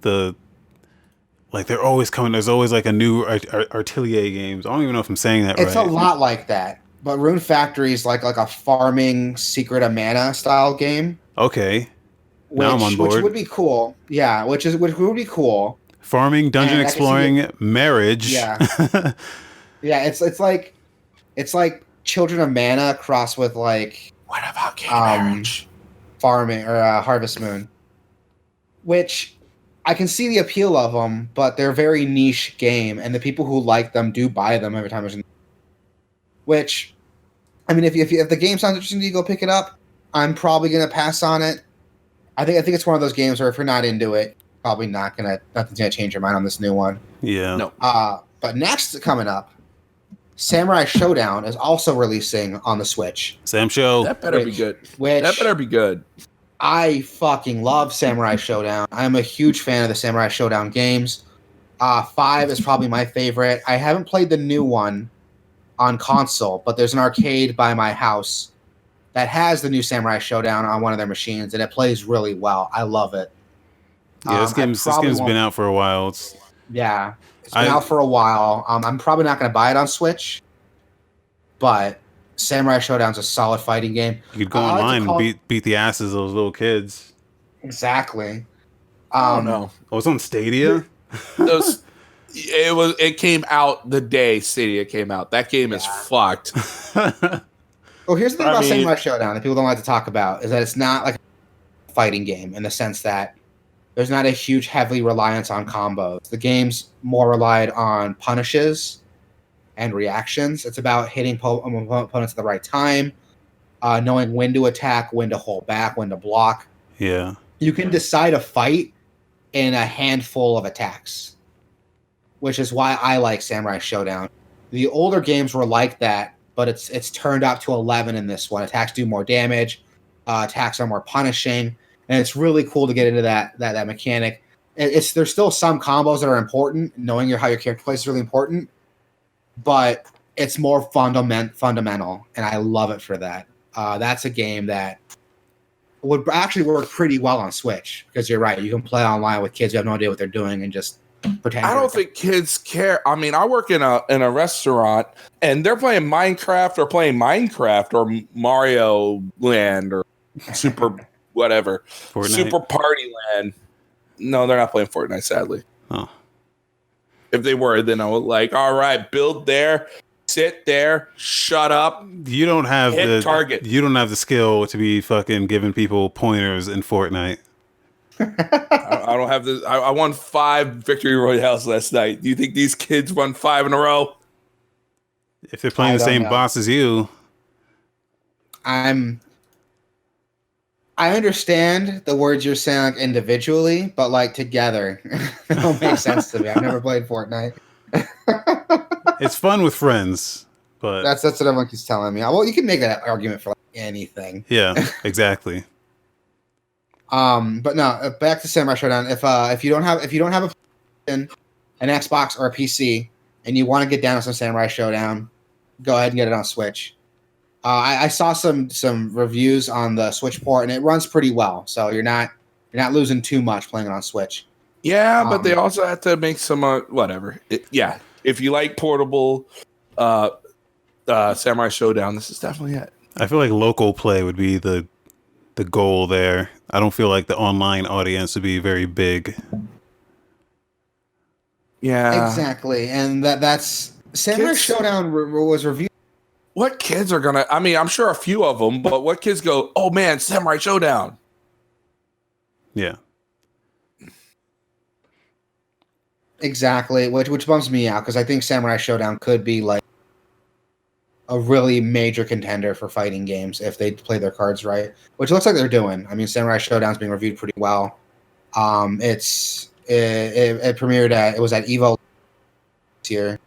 They're always coming. There's always like a new Atelier games. I don't even know if I'm saying that right. It's a lot like that. But Rune Factory is like a farming Secret of Mana style game. Okay. Now I'm on board. Which would be cool. Yeah, which would be cool. Farming, dungeon exploring, marriage. Yeah. Yeah, it's like Children of Mana crossed with like what about marriage? Farming or Harvest Moon. Which I can see the appeal of them, but they're a very niche game, and the people who like them do buy them every time there's. Which, I mean, if the game sounds interesting to you, go pick it up. I'm probably gonna pass on it. I think it's one of those games where if you're not into it, probably nothing's gonna change your mind on this new one. Yeah. No. But next coming up, Samurai Showdown is also releasing on the Switch. Sam Show. That better be good. That better be good. I fucking love Samurai Showdown. I'm a huge fan of the Samurai Showdown games. 5 is probably my favorite. I haven't played the new one on console, but there's an arcade by my house that has the new Samurai Showdown on one of their machines, and it plays really well. I love it. Yeah, this game's been out for a while. It's been out for a while. I'm probably not going to buy it on Switch, but Samurai Showdown's a solid fighting game. You could go online and beat the asses of those little kids. Exactly. Oh no! Oh, it's on Stadia. It came out the day Stadia came out. That game is fucked. Well, here's the thing about Samurai Showdown that people don't like to talk about is that it's not like a fighting game in the sense that there's not a huge heavy reliance on combos. The game's more relied on punishes and reactions. It's about hitting opponents at the right time, knowing when to attack, when to hold back, when to block. Yeah. You can decide a fight in a handful of attacks, which is why I like Samurai Showdown. The older games were like that, but it's turned up to 11 in this one. Attacks do more damage, attacks are more punishing, and it's really cool to get into that mechanic. There's still some combos that are important. Knowing how your character plays is really important, but it's more fundamental, and I love it for that. That's a game that would actually work pretty well on Switch because you're right. You can play online with kids who have no idea what they're doing and just pretend. I don't think kids care. I mean, I work in a restaurant, and they're playing Minecraft or Mario Land or Super whatever, Fortnite. Super Party Land. No, they're not playing Fortnite, sadly. Oh. If they were, then I would like, all right, build there, sit there, shut up. You don't have the target. You don't have the skill to be fucking giving people pointers in Fortnite. I don't have this. I won 5 victory royales last night. Do you think these kids won 5 in a row? If they're playing the same boss as you, I understand the words you're saying like, individually, but like together, they don't make sense to me. I've never played Fortnite. it's fun with friends, but that's what everyone keeps telling me. Well, you can make that argument for like anything. Yeah, exactly. But no, back to Samurai Showdown. If you don't have an Xbox or a PC and you want to get down to some Samurai Showdown, go ahead and get it on Switch. I saw some reviews on the Switch port, and it runs pretty well. So you're not losing too much playing it on Switch. Yeah, but they also have to make some whatever. If you like portable Samurai Showdown, this is definitely it. I feel like local play would be the goal there. I don't feel like the online audience would be very big. Yeah, exactly, and that's Samurai Showdown was reviewed. What kids are gonna? I mean, I'm sure a few of them, but what kids go? Oh man, Samurai Showdown. Yeah. Exactly, which bums me out because I think Samurai Showdown could be like a really major contender for fighting games if they play their cards right, which looks like they're doing. I mean, Samurai Showdown's being reviewed pretty well. It premiered it was at Evo this year.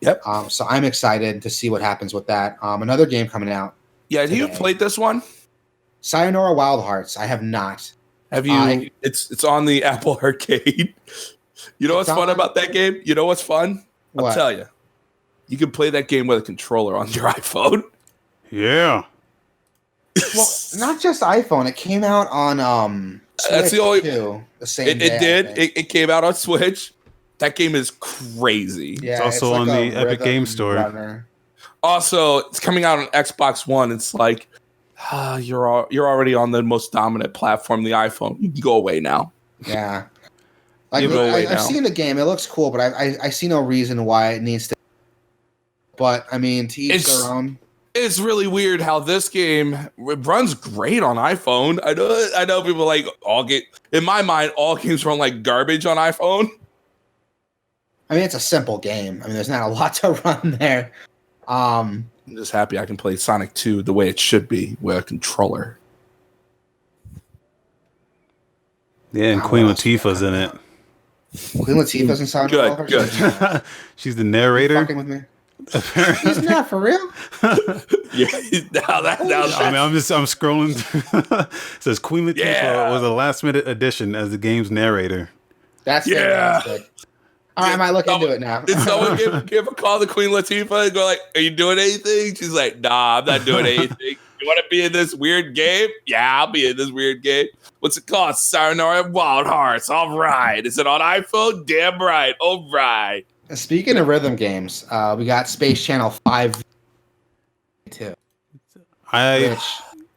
Yep. So I'm excited to see what happens with that. Another game coming out. Yeah, have you played this one? Sayonara Wild Hearts. I have not. Have you? It's on the Apple Arcade. You know what's fun about that game? You know what's fun? I'll tell you. You can play that game with a controller on your iPhone. Yeah. Well, not just iPhone. It came out on Switch that's the only too, the same day, it did. It came out on Switch. That game is crazy. Yeah, it's also on the Epic Game Store. Runner. Also, it's coming out on Xbox One. It's like you're already on the most dominant platform, the iPhone. You can go away now. Yeah. Like, I've seen the game. It looks cool, but I see no reason why it needs to. But, I mean, to each their own. It's really weird how this game runs great on iPhone. I know people like in my mind, all games run like garbage on iPhone. I mean, it's a simple game. I mean, there's not a lot to run there. I'm just happy I can play Sonic 2 the way it should be with a controller. Yeah, and Queen Latifah's in it. Queen Latifah's in Sonic. Good. Are She's the you narrator. fucking with me? She's not for real. Yeah, I'm scrolling. It says Queen Latifah was a last-minute addition as the game's narrator. That's fantastic. All right, I might look into it now. Did someone give a call to Queen Latifah and go like, "Are you doing anything?" She's like, "Nah, I'm not doing anything." You want to be in this weird game? Yeah, I'll be in this weird game. What's it called? Sayonara Wild Hearts. All right. Is it on iPhone? Damn right. All right. Speaking of rhythm games, we got Space Channel 5 too. I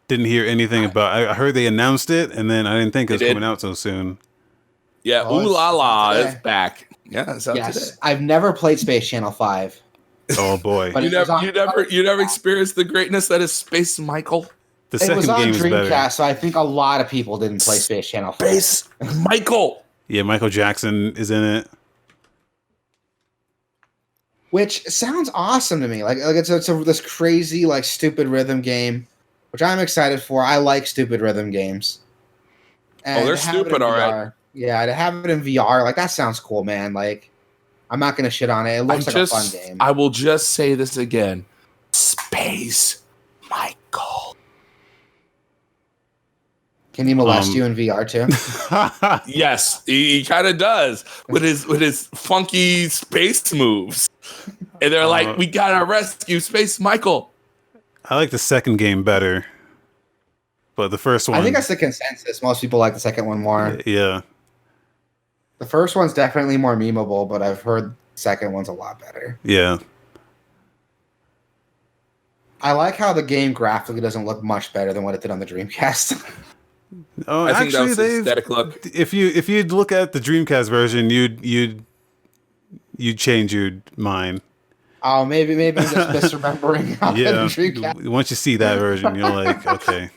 didn't hear anything about. I heard they announced it, and then I didn't think it was coming out so soon. Yeah, Ooh La La is back. Yeah, it's out today. I've never played Space Channel 5. Oh boy! But you never experienced the greatness that is Space Michael. The second game is better. It was on Dreamcast, so I think a lot of people didn't play Space Channel 5. Space Michael. Yeah, Michael Jackson is in it. Which sounds awesome to me. Like it's this crazy, like, stupid rhythm game, which I'm excited for. I like stupid rhythm games. And they're stupid, all right. Yeah, to have it in VR, like, that sounds cool, man. Like, I'm not gonna shit on it. It looks like a fun game. I will just say this again: Space Michael. Can he molest you in VR too? Yes, he kind of does with his funky space moves. And they're like, "We gotta rescue Space Michael." I like the second game better, but the first one. I think that's the consensus. Most people like the second one more. Yeah. The first one's definitely more memeable, but I've heard the second one's a lot better. Yeah. I like how the game graphically doesn't look much better than what it did on the Dreamcast. Oh, I think actually, that was aesthetic look. If you look at the Dreamcast version, you'd change your mind. Oh, maybe I'm just misremembering how the Dreamcast. Once you see that version, you're like, okay,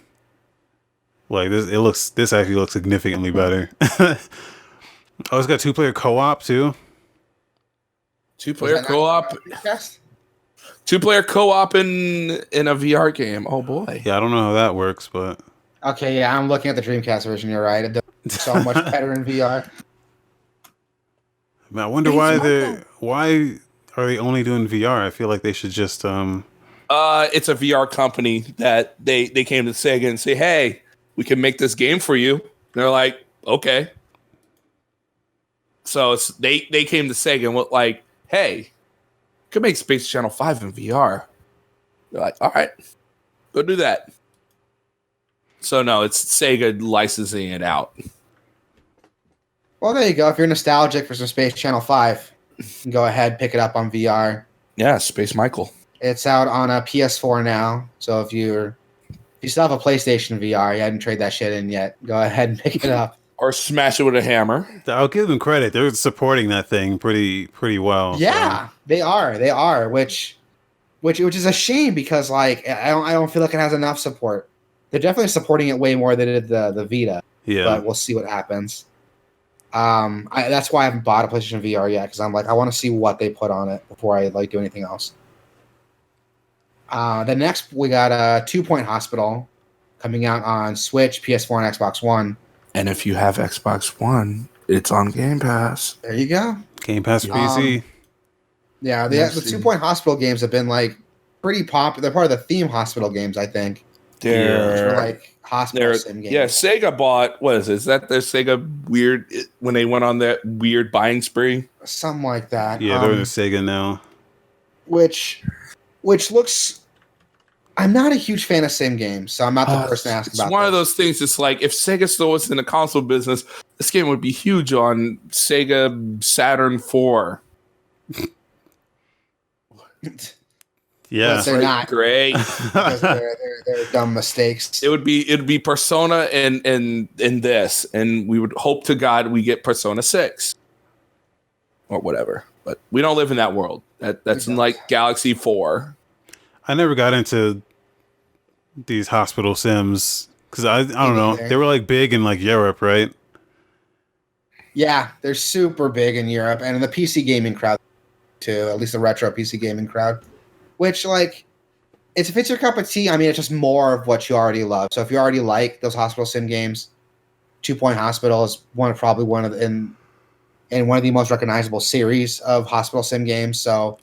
like this actually looks significantly better. Oh, it's got 2-player co-op too. 2-player co-op. 2-player co-op in a VR game. Oh boy. Yeah, I don't know how that works, but okay, yeah, I'm looking at the Dreamcast version. You're right. It does so much better in VR. I wonder why are they only doing VR? I feel like they should just It's a VR company that they came to Sega and say, "Hey, we can make this game for you." And they're like, "Okay." So they came to Sega and went like, "Hey, you can make Space Channel 5 in VR." They're like, "All right, go do that." So no, it's Sega licensing it out. Well, there you go. If you're nostalgic for some Space Channel 5, you can go ahead, pick it up on VR. Yeah, Space Michael. It's out on a PS4 now. So if you still have a PlayStation VR, you hadn't traded that shit in yet, go ahead and pick it up. Or smash it with a hammer. I'll give them credit. They're supporting that thing pretty well. Yeah, so. They are, which is a shame because like I don't feel like it has enough support. They're definitely supporting it way more than they did the Vita. Yeah, but we'll see what happens. That's why I haven't bought a PlayStation VR yet because I'm like I want to see what they put on it before I like do anything else. The next we got a 2 Point Hospital coming out on Switch, PS4, and Xbox One. And if you have Xbox One, it's on Game Pass. There you go. Game Pass PC. Yeah, the 2 Point Hospital games have been like pretty popular. They're part of the theme hospital games, I think. They're like hospital sim games. Yeah, Sega bought, what is it? Is that their Sega weird, when they went on that weird buying spree? Something like that. Yeah, they're in Sega now. Which looks... I'm not a huge fan of sim games, so I'm not the person to ask about It's one of those things, it's like, if Sega still was in the console business, this game would be huge on Sega Saturn 4. Yeah, but they're not great. Because they're dumb mistakes. It'd be Persona and this, and we would hope to God we get Persona 6 or whatever. But we don't live in that world. That's in like Galaxy 4. I never got into these hospital sims because I don't know. They were like big in like Europe, right? Yeah, they're super big in Europe and in the PC gaming crowd too. At least the retro PC gaming crowd. Which, like, if it's your cup of tea, I mean, it's just more of what you already love. So if you already like those hospital sim games, 2 Point Hospital is probably one of the most recognizable series of hospital sim games. So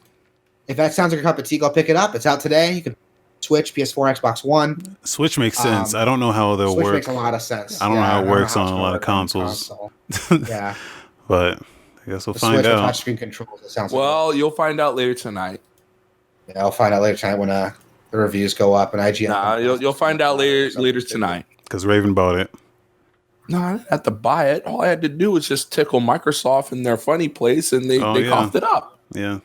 if that sounds like your cup of tea, go pick it up. It's out today. You can Switch, PS4, Xbox One. Switch makes sense. I don't know how they'll work. Switch makes a lot of sense. I don't know how it works on a lot of consoles. Yeah. But I guess we'll find out. Touchscreen controls. It sounds you'll find out later tonight. Yeah, I'll find out later tonight when the reviews go up and IGN. Nah, you'll find out later tonight. Because Raven bought it. No, I didn't have to buy it. All I had to do was just tickle Microsoft in their funny place, and they coughed it up. Yeah.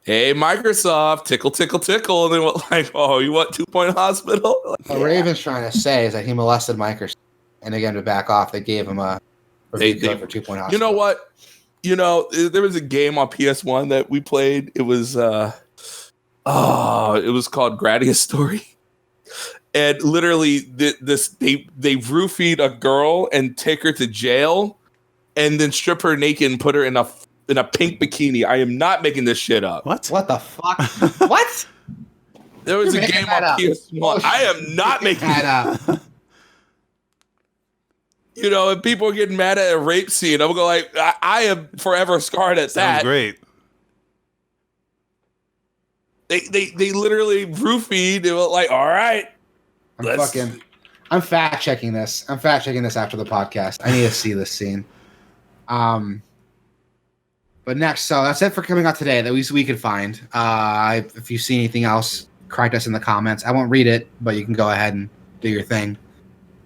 Hey, Microsoft, tickle, tickle, tickle. And they went like, oh, you want 2 Point Hospital? Like, what Raven's trying to say is that he molested Microsoft. And again, to back off, they gave him a review code for 2 Point Hospital. You know what? There was a game on PS1 that we played. It was it was called Gradius Story. And literally they roofied a girl and take her to jail and then strip her naked and put her in a pink bikini. I am not making this shit up. What the fuck? What? There was a game on PS1. I am not making that up. And people are getting mad at a rape scene. I'm going like, I am forever scarred at that. Sounds great. They literally roofied. They were like, all right. I'm fact checking this. I'm fact checking this after the podcast. I need to see this scene. But next, so that's it for coming out today. That we could find. If you see anything else, correct us in the comments. I won't read it, but you can go ahead and do your thing.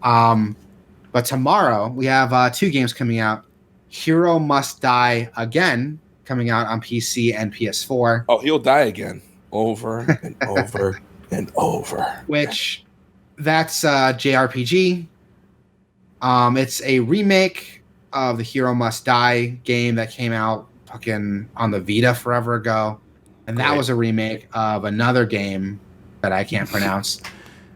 But tomorrow we have 2 games coming out. Hero Must Die Again, coming out on PC and PS4. Oh, he'll die again, over and over and over. Which, that's JRPG. It's a remake of the Hero Must Die game that came out fucking on the Vita forever ago, and that was a remake of another game that I can't pronounce.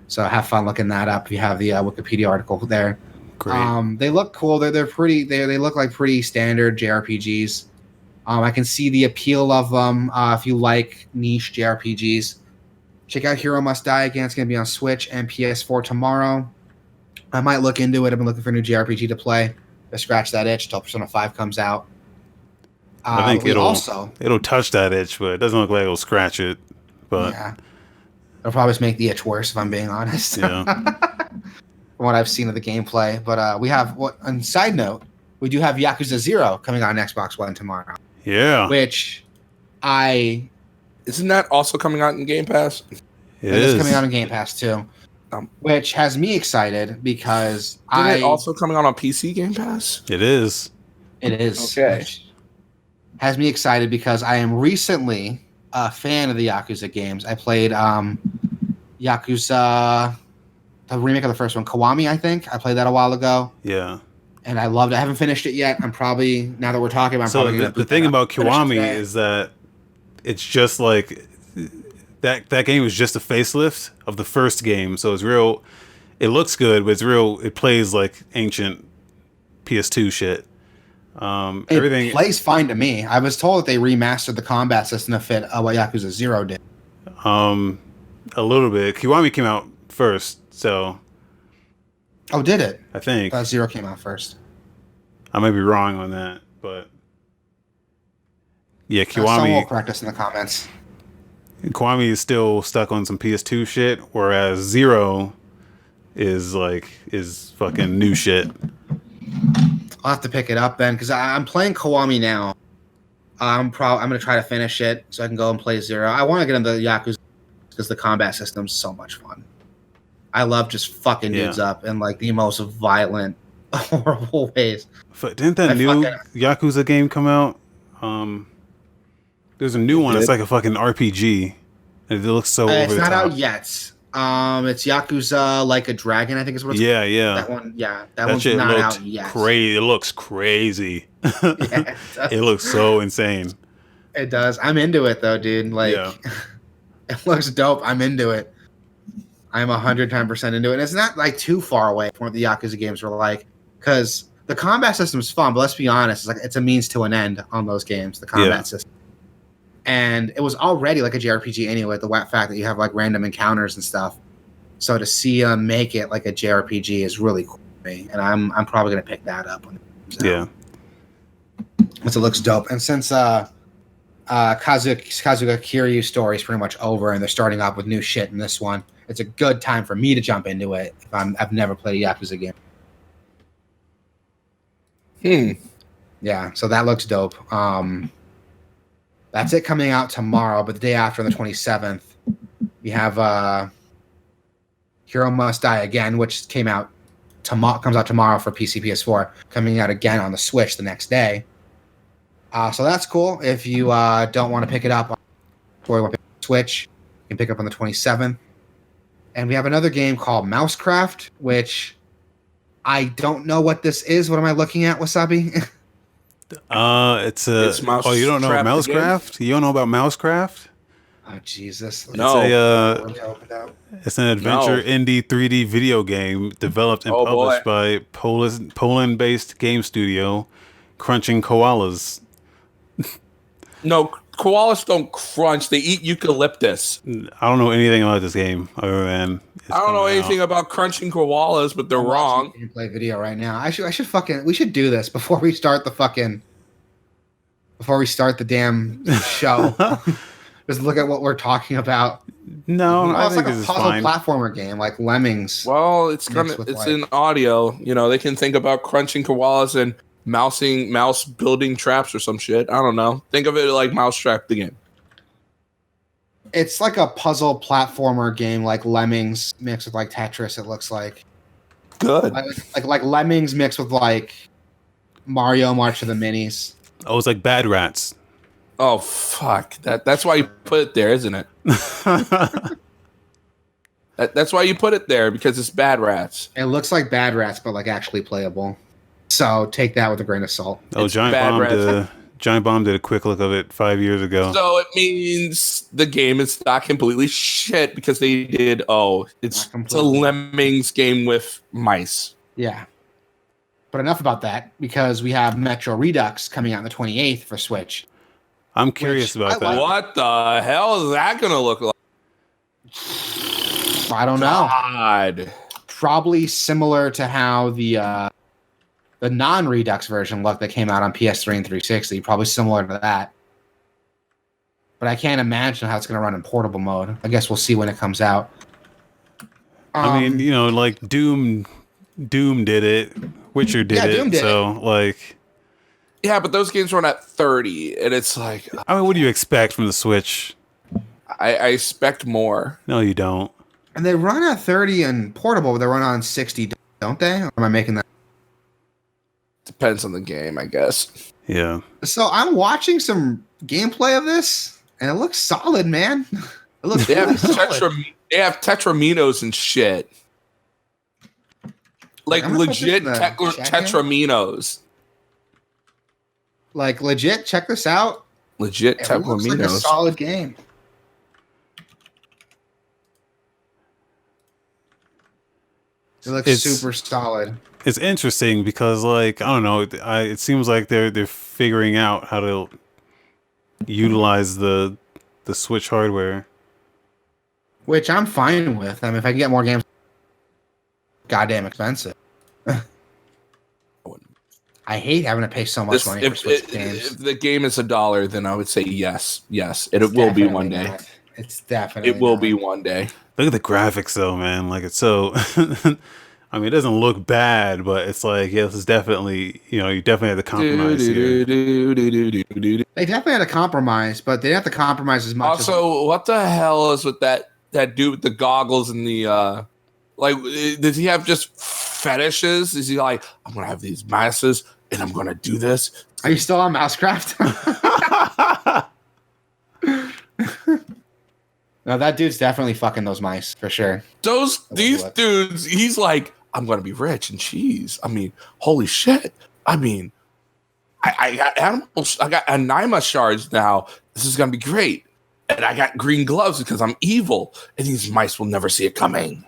So have fun looking that up. If you have the Wikipedia article there. Great. They look cool. They're pretty. They look like pretty standard JRPGs. I can see the appeal of them. If you like niche JRPGs, check out Hero Must Die Again. It's going to be on Switch and PS4 tomorrow. I might look into it. I've been looking for a new JRPG to play. To scratch that itch till Persona 5 comes out. I think it'll touch that itch, but it doesn't look like it'll scratch it. But yeah, it'll probably just make the itch worse if I'm being honest. Yeah. From what I've seen of the gameplay, but we have on side note, we do have Yakuza 0 coming out on Xbox One tomorrow. Yeah. Which isn't that also coming out in Game Pass? It is coming out on Game Pass too. Which has me excited because it also coming out on PC Game Pass? It is. It is. Okay. Has me excited because I am recently a fan of the Yakuza games. I played Yakuza, the remake of the first one, Kiwami, I think. I played that a while ago. Yeah. And I loved it. I haven't finished it yet. I'm probably, now that we're talking about it, so the thing about Kiwami is that it's just like that game was just a facelift of the first game. So it's real, it looks good, but it plays like ancient PS2 shit. Everything plays fine to me. I was told that they remastered the combat system to fit what Yakuza 0 did. A little bit. Kiwami came out first, so. Oh, did it? I think. 0 came out first. I might be wrong on that, but yeah, Someone will Kiwami. correct us in the comments. Kiwami is still stuck on some PS2 shit, whereas 0 is fucking new shit. I'll have to pick it up then because I'm playing Kiwami now. I'm gonna try to finish it so I can go and play 0. I want to get into Yakuza because the combat system's so much fun. I love just fucking dudes up in like the most violent, horrible ways. Didn't that new Yakuza game come out? There's a new one. It's like a fucking RPG. It looks so over the top. It's not out yet. It's Yakuza Like a Dragon, I think is what it's called. Yeah. That one, that one's not out yet. Crazy. It looks crazy. Yeah, it looks so insane. It does. I'm into it though, dude. Like, it looks dope. I'm into it. I'm 110% into it. And it's not like too far away from what the Yakuza games were like, because the combat system is fun. But let's be honest, it's a means to an end on those games. The combat system. And it was already like a JRPG anyway, the fact that you have like random encounters and stuff. So to see them make it like a JRPG is really cool to me. And I'm probably going to pick that up. Yeah. Because it looks dope. And since Kazuga Kiryu's story is pretty much over and they're starting off with new shit in this one, it's a good time for me to jump into it if I've never played a Yakuza game. Yeah, so that looks dope. That's it coming out tomorrow, but the day after, on the 27th, we have Hero Must Die Again, which comes out tomorrow for PC, PS4, coming out again on the Switch the next day. So that's cool. If you don't want to pick it up on Switch, you can pick it up on the 27th. And we have another game called Mousecraft, which I don't know what this is. What am I looking at, Wasabi? It's you don't know Mousecraft? You don't know about Mousecraft? Oh Jesus! No. It's an adventure indie 3D video game developed and published by Poland-based game studio Crunching Koalas. No, koalas don't crunch. They eat eucalyptus. I don't know anything about this game other than I don't know anything about crunching koalas, but they're wrong. Gameplay video right now. We should do this before we start the damn show. Just look at what we're talking about. No, I think it's like a puzzle platformer game, like Lemmings. Well, it's in audio. You know, they can think about crunching koalas and mouse building traps or some shit. I don't know. Think of it like Mousetrap the game. It's like a puzzle platformer game, like Lemmings mixed with like Tetris. It looks like good, like Lemmings mixed with like Mario March of the Minis. Oh, it's like Bad Rats. Oh fuck! That's why you put it there, isn't it? That's why you put it there, because it's Bad Rats. It looks like Bad Rats, but like actually playable. So take that with a grain of salt. Oh, Giant Bomb did a quick look of it 5 years ago. So it means the game is not completely shit because they did. Oh, it's a Lemmings game with mice. Yeah. But enough about that, because we have Metro Redux coming out on the 28th for Switch. I'm curious about that. What the hell is that going to look like? I don't know. God. Probably similar to how the non-Redux version looked that came out on PS3 and 360. Probably similar to that. But I can't imagine how it's going to run in portable mode. I guess we'll see when it comes out. I mean, you know, like Doom did it. Witcher did it. Doom did so, like... Yeah, but those games run at 30, and it's like... I mean, what do you expect from the Switch? I expect more. No, you don't. And they run at 30 in portable, but they run on 60, don't they? Or am I making that? Depends on the game, I guess. Yeah. So I'm watching some gameplay of this, and it looks solid, man. It looks they have solid. They have Tetraminos and shit. Like legit Tetraminos. Like legit, check this out. Legit Tetraminos. It looks like a solid game. It looks super solid. It's interesting because, like, I don't know, it seems like they're figuring out how to utilize the Switch hardware, which I'm fine with. I mean, if I can get more games, goddamn expensive. I hate having to pay so much money for Switch games. If the game is $1, then I would say yes. It will be one day. Not. It's definitely. It will be one day. Look at the graphics, though, man. Like, it's so. I mean, it doesn't look bad, but it's like, yeah, this is definitely, you know, you definitely have to compromise here. They definitely had to compromise, but they didn't have to compromise as much. Also, what the hell is with that dude with the goggles and the like? Does he have just fetishes? Is he like, I'm gonna have these masses and I'm gonna do this? Are you still on Mousecraft? No, that dude's definitely fucking those mice for sure. These dudes, he's like, I'm gonna be rich in cheese. I mean, holy shit. I mean, I got animals. I got anima shards now. This is gonna be great. And I got green gloves because I'm evil, and these mice will never see it coming.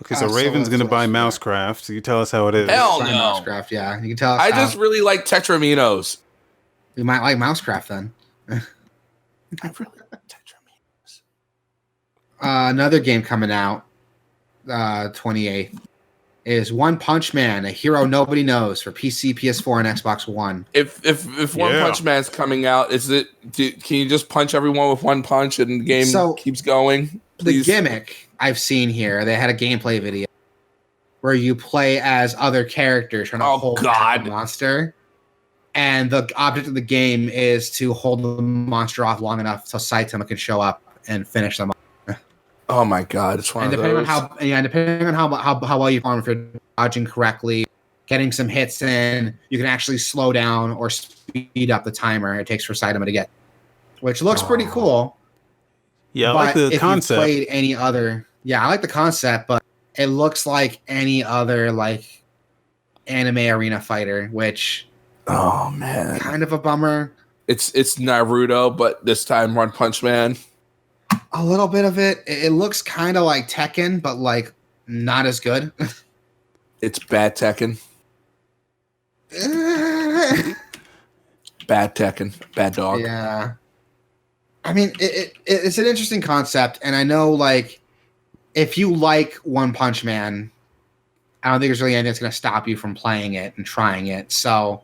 Okay, so Raven's gonna buy Mousecraft. So you tell us how it is. Hell no, Mousecraft. Yeah, you can tell us. I just really like Tetraminos. You might like Mousecraft then. I really like Tetraminos. Another game coming out, 28th, is One Punch Man, a hero nobody knows for PC, PS4, and Xbox One. If One Punch Man's coming out, can you just punch everyone with one punch and the game keeps going? Please? The gimmick I've seen here, they had a gameplay video where you play as other characters trying to hold back a monster. And the object of the game is to hold the monster off long enough so Saitama can show up and finish them off. Oh my god, it's one of those. Depending on how well you farm, if you're dodging correctly, getting some hits in, you can actually slow down or speed up the timer it takes for Saitama to get, which looks pretty cool. Yeah, I like the concept. If you played any other, I like the concept, but it looks like any other like anime arena fighter, which kind of a bummer. It's Naruto, but this time One Punch Man. A little bit of it. It looks kind of like Tekken, but like not as good. It's bad Tekken. Bad Tekken. Bad dog. Yeah. I mean, it's an interesting concept, and I know, like, if you like One Punch Man, I don't think there's really anything that's going to stop you from playing it and trying it. So,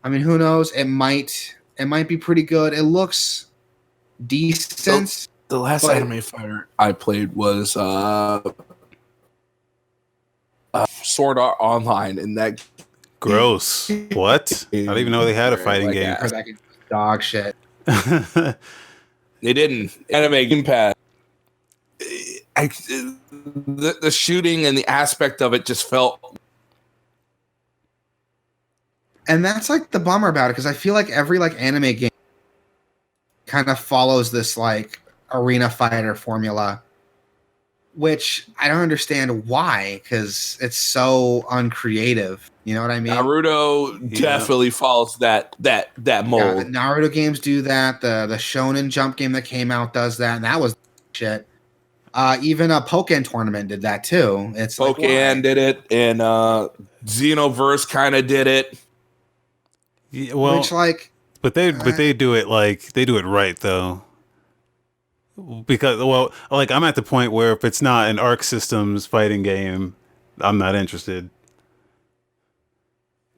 I mean, who knows? It might be pretty good. It looks decent. The last anime fighter I played was Sword Art Online, and that gross. What? I didn't even know they had a fighting game. Dog shit. They didn't. Anime Gamepad. The shooting and the aspect of it just felt And that's like the bummer about it, because I feel like every like anime game kind of follows this like arena fighter formula, which I don't understand why, because it's so uncreative. You know what I mean? Naruto definitely follows that mold. Yeah, the Naruto games do that. The Shonen Jump game that came out does that, and that was shit. Even a Pokken tournament did that too. It's Pokken did it, and Xenoverse kind of did it. Yeah, well, which like, but they do it like they do it right though. Because like I'm at the point where if it's not an Arc Systems fighting game, I'm not interested.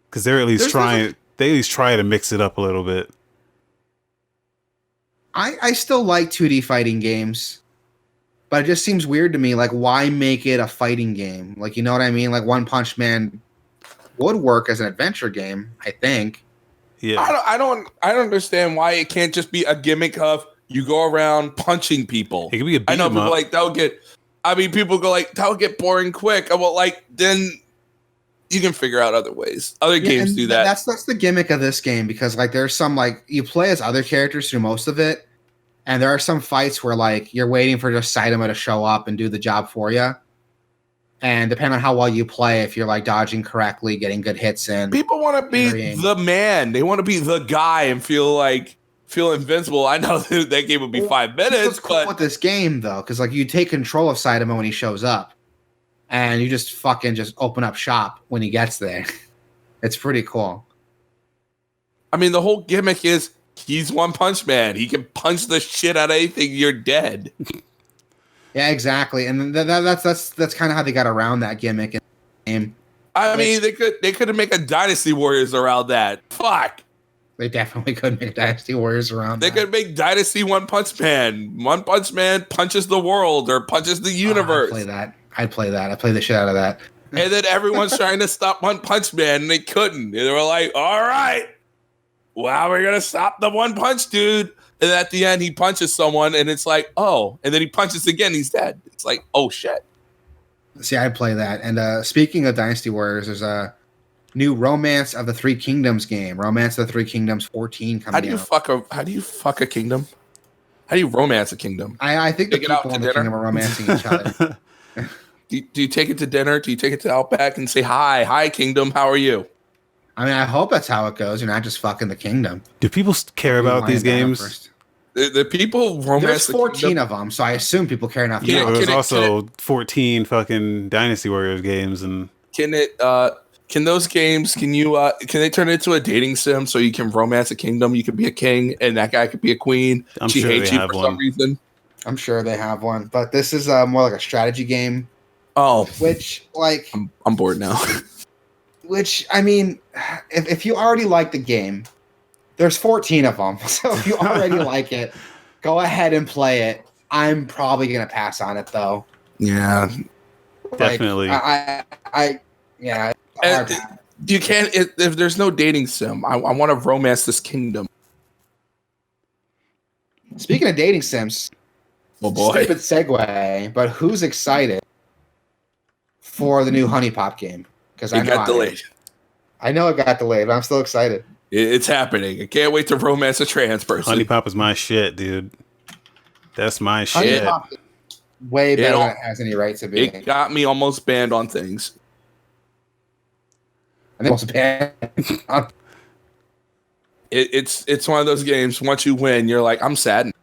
Because they're at least trying. They at least try to mix it up a little bit. I still like 2D fighting games, but it just seems weird to me. Like, why make it a fighting game? Like, you know what I mean? Like, One Punch Man would work as an adventure game, I think. Yeah, I don't understand why it can't just be a gimmick of you go around punching people. It could be a beat 'em I know people up. like that would get. I mean, people go like that would get boring quick. Well, like then you can figure out other ways. Other games do that. That's the gimmick of this game, because like there's some like you play as other characters through most of it, and there are some fights where like you're waiting for just Saitama to show up and do the job for you. And depending on how well you play, if you're like dodging correctly, getting good hits in, People want to be the man. They want to be the guy and feel invincible. I know that game would be 5 minutes, what's cool with this game though, because like you take control of Saitama when he shows up, and you just fucking just open up shop when he gets there. It's pretty cool. I mean, the whole gimmick is he's One Punch Man. He can punch the shit out of anything. You're dead. Yeah, exactly. And that's kind of how they got around that gimmick in the game. I mean, they could have made a Dynasty Warriors around that. Fuck. They definitely could make Dynasty Warriors around They that. could make Dynasty One Punch Man. One Punch Man punches the world or punches the universe. I'd play that. I'd play the shit out of that. And then everyone's trying to stop One Punch Man, and they couldn't. They were like, all right, well, we're going to stop the One Punch dude. And at the end, he punches someone, and it's like, oh. And then he punches again, he's dead. It's like, oh, shit. See, I'd play that. And speaking of Dynasty Warriors, there's a new Romance of the Three Kingdoms game. Romance of the Three Kingdoms 14 coming out. How do you fuck a kingdom? How do you romance a kingdom? I think the Take it out people to in the dinner? kingdom are romancing each other. Do you take it to dinner? Do you take it to Outback and say, hi, kingdom, how are you? I mean, I hope that's how it goes. You're not just fucking the kingdom. Do people care about these games? The people romance. There's 14 the of them, so I assume people care enough. Yeah, Can there's it- also 14 fucking Dynasty Warriors games, and Can those games? Can they turn it into a dating sim so you can romance a kingdom? You could be a king, and that guy could be a queen. I'm she sure hates they you have for one. some reason. I'm sure they have one, but this is more like a strategy game. Oh, Which, like, I'm bored now. which I mean, if you already like the game, there's 14 of them. So if you already like it, go ahead and play it. I'm probably gonna pass on it though. Yeah, definitely. Yeah. And you can't if there's no dating sim. I want to romance this kingdom. Speaking of dating sims, Oh boy, stupid segue, but who's excited for the new Honey Pop game? Because it got delayed. I know it got delayed, but I'm still excited. It's happening. I can't wait to romance a trans person. Honey Pop is my shit, dude. That's my Honey shit. Pop is way better than it has any right to be. It got me almost banned on things. I think almost bad. It's one of those games. Once you win, you're like, I'm saddened.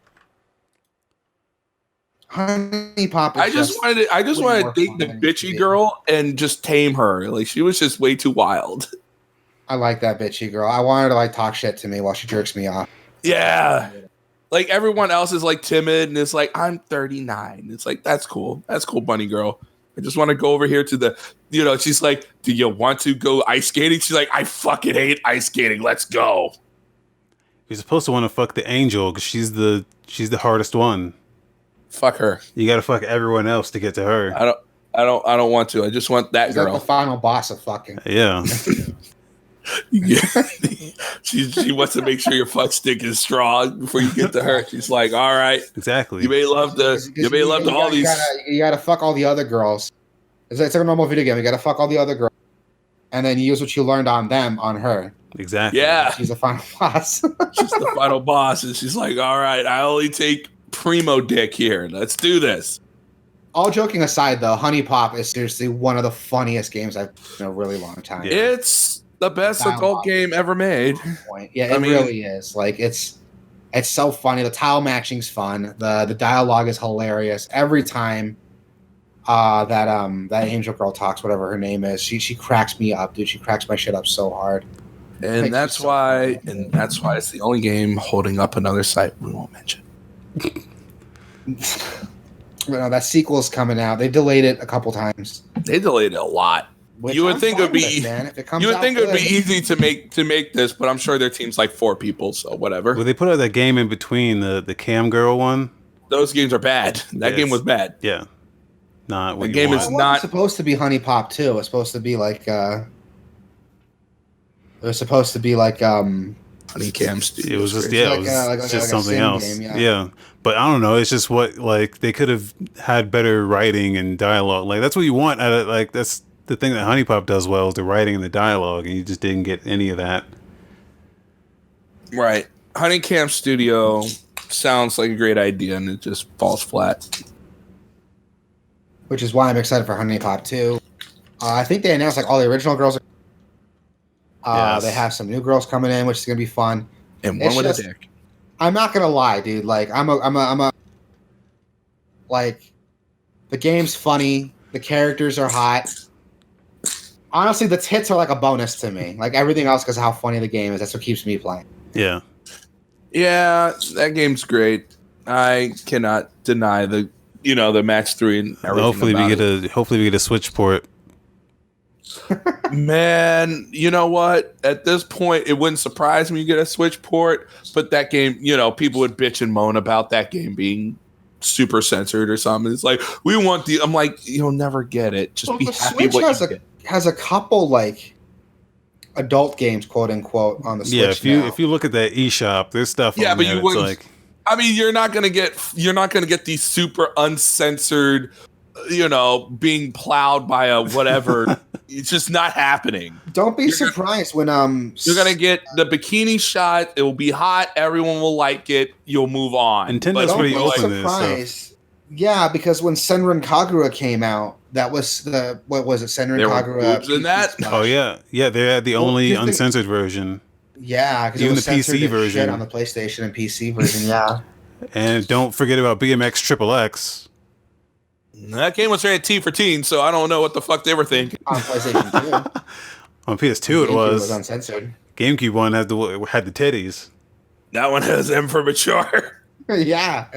Honey Pop. Is I just wanted to date the bitchy girl and just tame her. Like she was just way too wild. I like that bitchy girl. I want her to like talk shit to me while she jerks me off. Yeah. Like everyone else is like timid and it's like, I'm 39. It's like, that's cool. That's cool, bunny girl. I just want to go over here to the, she's like, do you want to go ice skating? She's like, I fucking hate ice skating. Let's go. You're supposed to want to fuck the angel because she's the hardest one. Fuck her. You got to fuck everyone else to get to her. I don't want to. I just want that Is girl. that the final boss of fucking? Yeah. Yeah. she wants to make sure your fuck stick is strong before you get to her. She's like, all right, Exactly. you may love all these. You gotta fuck all the other girls. It's like a normal video game. You gotta fuck all the other girls. and then use what you learned on them on her. Exactly. Yeah. She's the final boss. She's the final boss, and she's like, all right, I only take primo dick here. Let's do this. All joking aside, though, Honey Pop is seriously one of the funniest games I've played in a really long time. Yeah. It's the best adult game ever made. Yeah, it really is. Like it's so funny. The tile matching's fun. The dialogue is hilarious. Every time that Angel Girl talks, whatever her name is, she cracks me up, dude. She cracks my shit up so hard. And that's why it's the only game holding up another site we won't mention. No, that sequel is coming out. They delayed it a couple times. They delayed it a lot. You would think it would be easy to make this, but I'm sure their team's like 4 people, so whatever. Well, they put out that game in between the Cam Girl one. Those games are bad. That game was bad. Yeah. Not what the game is not supposed to be Honey Pop too. It's supposed to be like Honey Cam Studio. It was just just something else. Game, yeah. But I don't know. It's just what they could have had better writing and dialogue. Like that's what you want. That's the thing that Honey Pop does well is the writing and the dialogue, and you just didn't get any of that. Right. Honey Cam Studio sounds like a great idea, and it just falls flat. Which is why I'm excited for Honey Pop 2. I think they announced all the original girls. Yes. They have some new girls coming in, which is gonna be fun. And one with a dick. I'm not gonna lie, dude. Like I'm a like the game's funny. The characters are hot. Honestly, the tits are like a bonus to me. Like everything else, because of how funny the game is. That's what keeps me playing. Yeah. Yeah, that game's great. I cannot deny the match 3 and everything. Hopefully we get a Switch port. Man, you know what? At this point, it wouldn't surprise me you get a Switch port, but that game, people would bitch and moan about that game being super censored or something. It's like, we want I'm like, you'll never get it. Just be happy what you get. Has a couple adult games, quote unquote, on the Switch. Yeah, if you look at that eShop, there's stuff. Yeah, on but there you wouldn't. I mean, you're not gonna get these super uncensored, being plowed by a whatever. It's just not happening. Don't be surprised when you're gonna get the bikini shot. It will be hot. Everyone will like it. You'll move on. Nintendo's pretty open to this. So. Yeah, because when Senran Kagura came out, that was what was it? Senran Kagura. In that? Oh yeah. They had the only uncensored version. Yeah, because even the PC version on the PlayStation and PC version. Yeah. And don't forget about BMX XXX. That game was rated T for teen, so I don't know what the fuck they were thinking. On PlayStation 2. On PS2 it was uncensored. GameCube one had the titties. That one has M for mature. Yeah.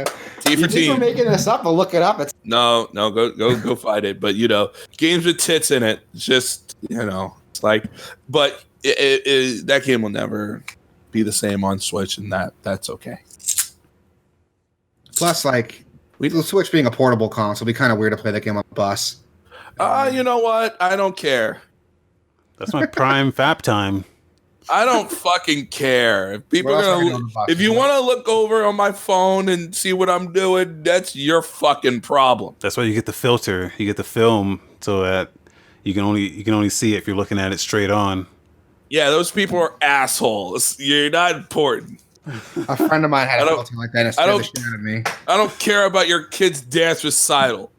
T for teen. We're making this up, but look it up. No, go find it. But games with tits in it, just it's like, but that game will never be the same on Switch, and that's okay. Plus, the Switch being a portable console, it'll be kind of weird to play that game on a bus. You know what? I don't care. That's my prime fap time. I don't fucking care. If people if you want to look over on my phone and see what I'm doing, that's your fucking problem. That's why you get the filter. You get the film so that you can only see it if you're looking at it straight on. Yeah, those people are assholes. You're not important. A friend of mine had a filter like that and it scared the shit out of me. I don't care about your kid's dance recital.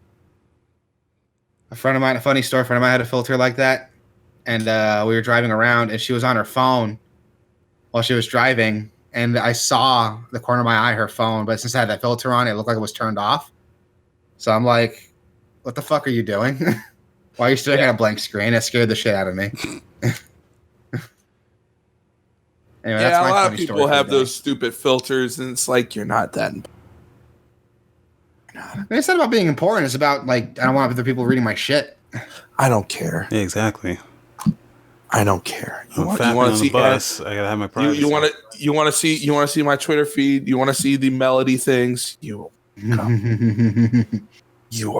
A friend of mine had a filter like that. And we were driving around, and she was on her phone while she was driving. And I saw the corner of my eye, her phone. But since I had that filter on, it looked like it was turned off. So I'm like, what the fuck are you doing? Why are you staring at a blank screen? It scared the shit out of me. Anyway, yeah, a lot of people have those stupid filters, and it's like, you're not that important. It's not about being important. It's about, I don't want other people reading my shit. I don't care. Yeah, exactly. I don't care. You want to see bus? I gotta have my privacy. You want to see my Twitter feed? You want to see the melody things? You are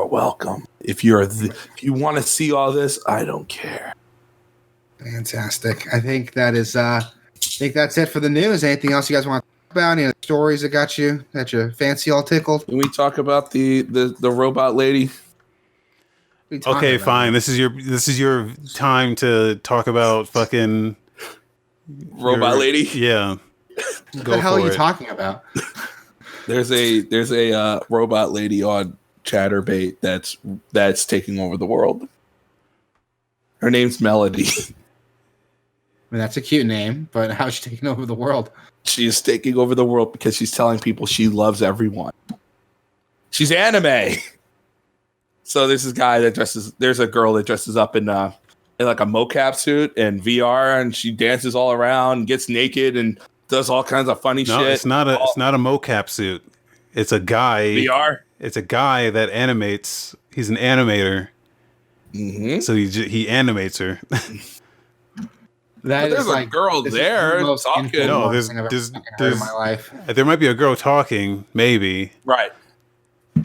welcome. If you want to see all this, I don't care. Fantastic. I think that's it for the news. Anything else you guys want to talk about? Any stories that got you fancy all tickled? Can we talk about the robot lady? Okay, fine. This is your time to talk about fucking robot lady. Yeah. What the hell are you talking about? There's a robot lady on Chatterbait that's taking over the world. Her name's Melody. I mean, that's a cute name, but how's she taking over the world? She's taking over the world because she's telling people she loves everyone. She's anime. So there's a girl that dresses up in like a mocap suit and VR, and she dances all around, gets naked, and does all kinds of funny shit. It's not a mocap suit. It's a guy. VR. It's a guy that animates. He's an animator. Mm-hmm. So he animates her. There's a girl there talking. No, there's in my life. There might be a girl talking, maybe. Right.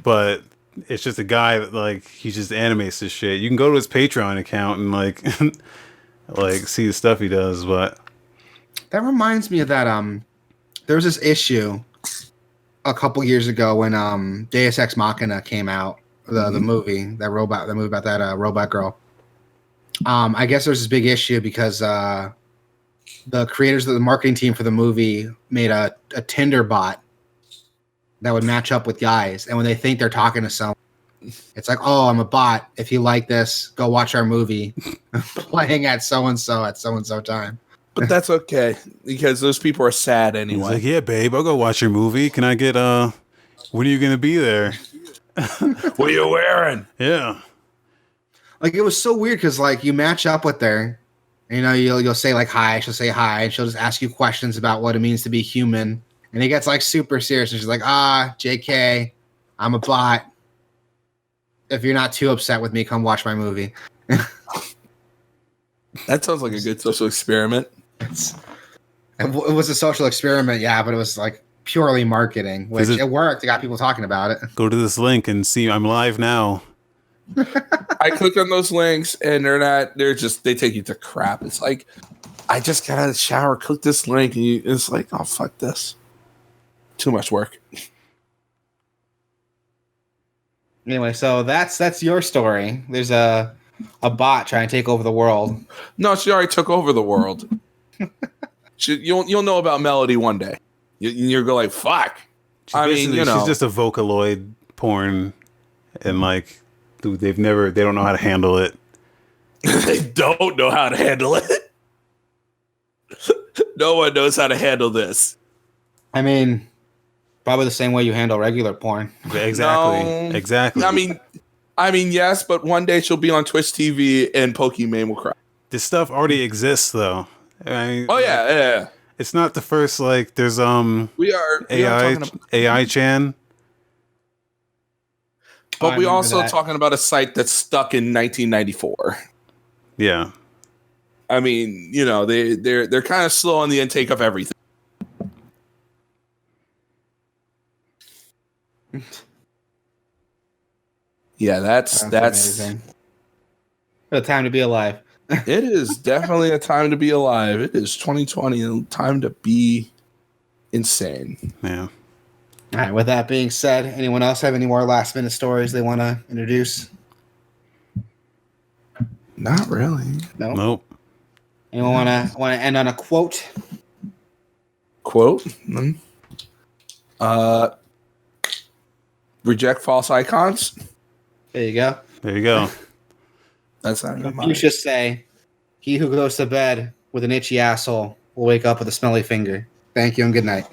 But it's just a guy that he just animates this shit. You can go to his Patreon account and see the stuff he does, but that reminds me of that there was this issue a couple years ago when Deus Ex Machina came out, the movie about that robot girl. I guess there's this big issue because the creators of the marketing team for the movie made a Tinder bot that would match up with guys, and when they think they're talking to someone, it's like, oh, I'm a bot. If you like this, go watch our movie playing at so-and-so at so-and-so time. But that's okay, because those people are sad anyway. He's like, yeah, babe, I'll go watch your movie. Can I get, when are you going to be there? What are you wearing? Yeah. It was so weird because, you match up with her, you'll say, hi, she'll say hi, and she'll just ask you questions about what it means to be human. And it gets, super serious, and she's like, JK, I'm a bot. If you're not too upset with me, come watch my movie. That sounds like a good social experiment. It was a social experiment, yeah, but it was purely marketing, which it worked. It got people talking about it. Go to this link and see I'm live now. I clicked on those links and they take you to crap. It's like, I just got out of the shower, click this link, and it's like, oh, fuck this. Too much work. Anyway, so that's your story. There's a bot trying to take over the world. No, she already took over the world. You'll know about Melody one day. You'll go like, fuck. She's just a Vocaloid porn, and they don't know how to handle it. They don't know how to handle it. No one knows how to handle this. I mean, probably the same way you handle regular porn. Exactly. No. Exactly. I mean, yes, but one day she'll be on Twitch TV and Pokemon will cry. This stuff already exists, though. Yeah. It's not the first. There's we are AI Chan. But we also talking about a site that's stuck in 1994. Yeah. I mean, they're kind of slow on the intake of everything. Yeah, that's amazing. What a time to be alive. It is definitely a time to be alive. It is 2020 and time to be insane. Yeah. All right, with that being said, anyone else have any more last minute stories they want to introduce? Not really. Nope. Anyone want to end on a quote? Quote? Reject false icons. There you go. That's not good. You should say, he who goes to bed with an itchy asshole will wake up with a smelly finger. Thank you and good night.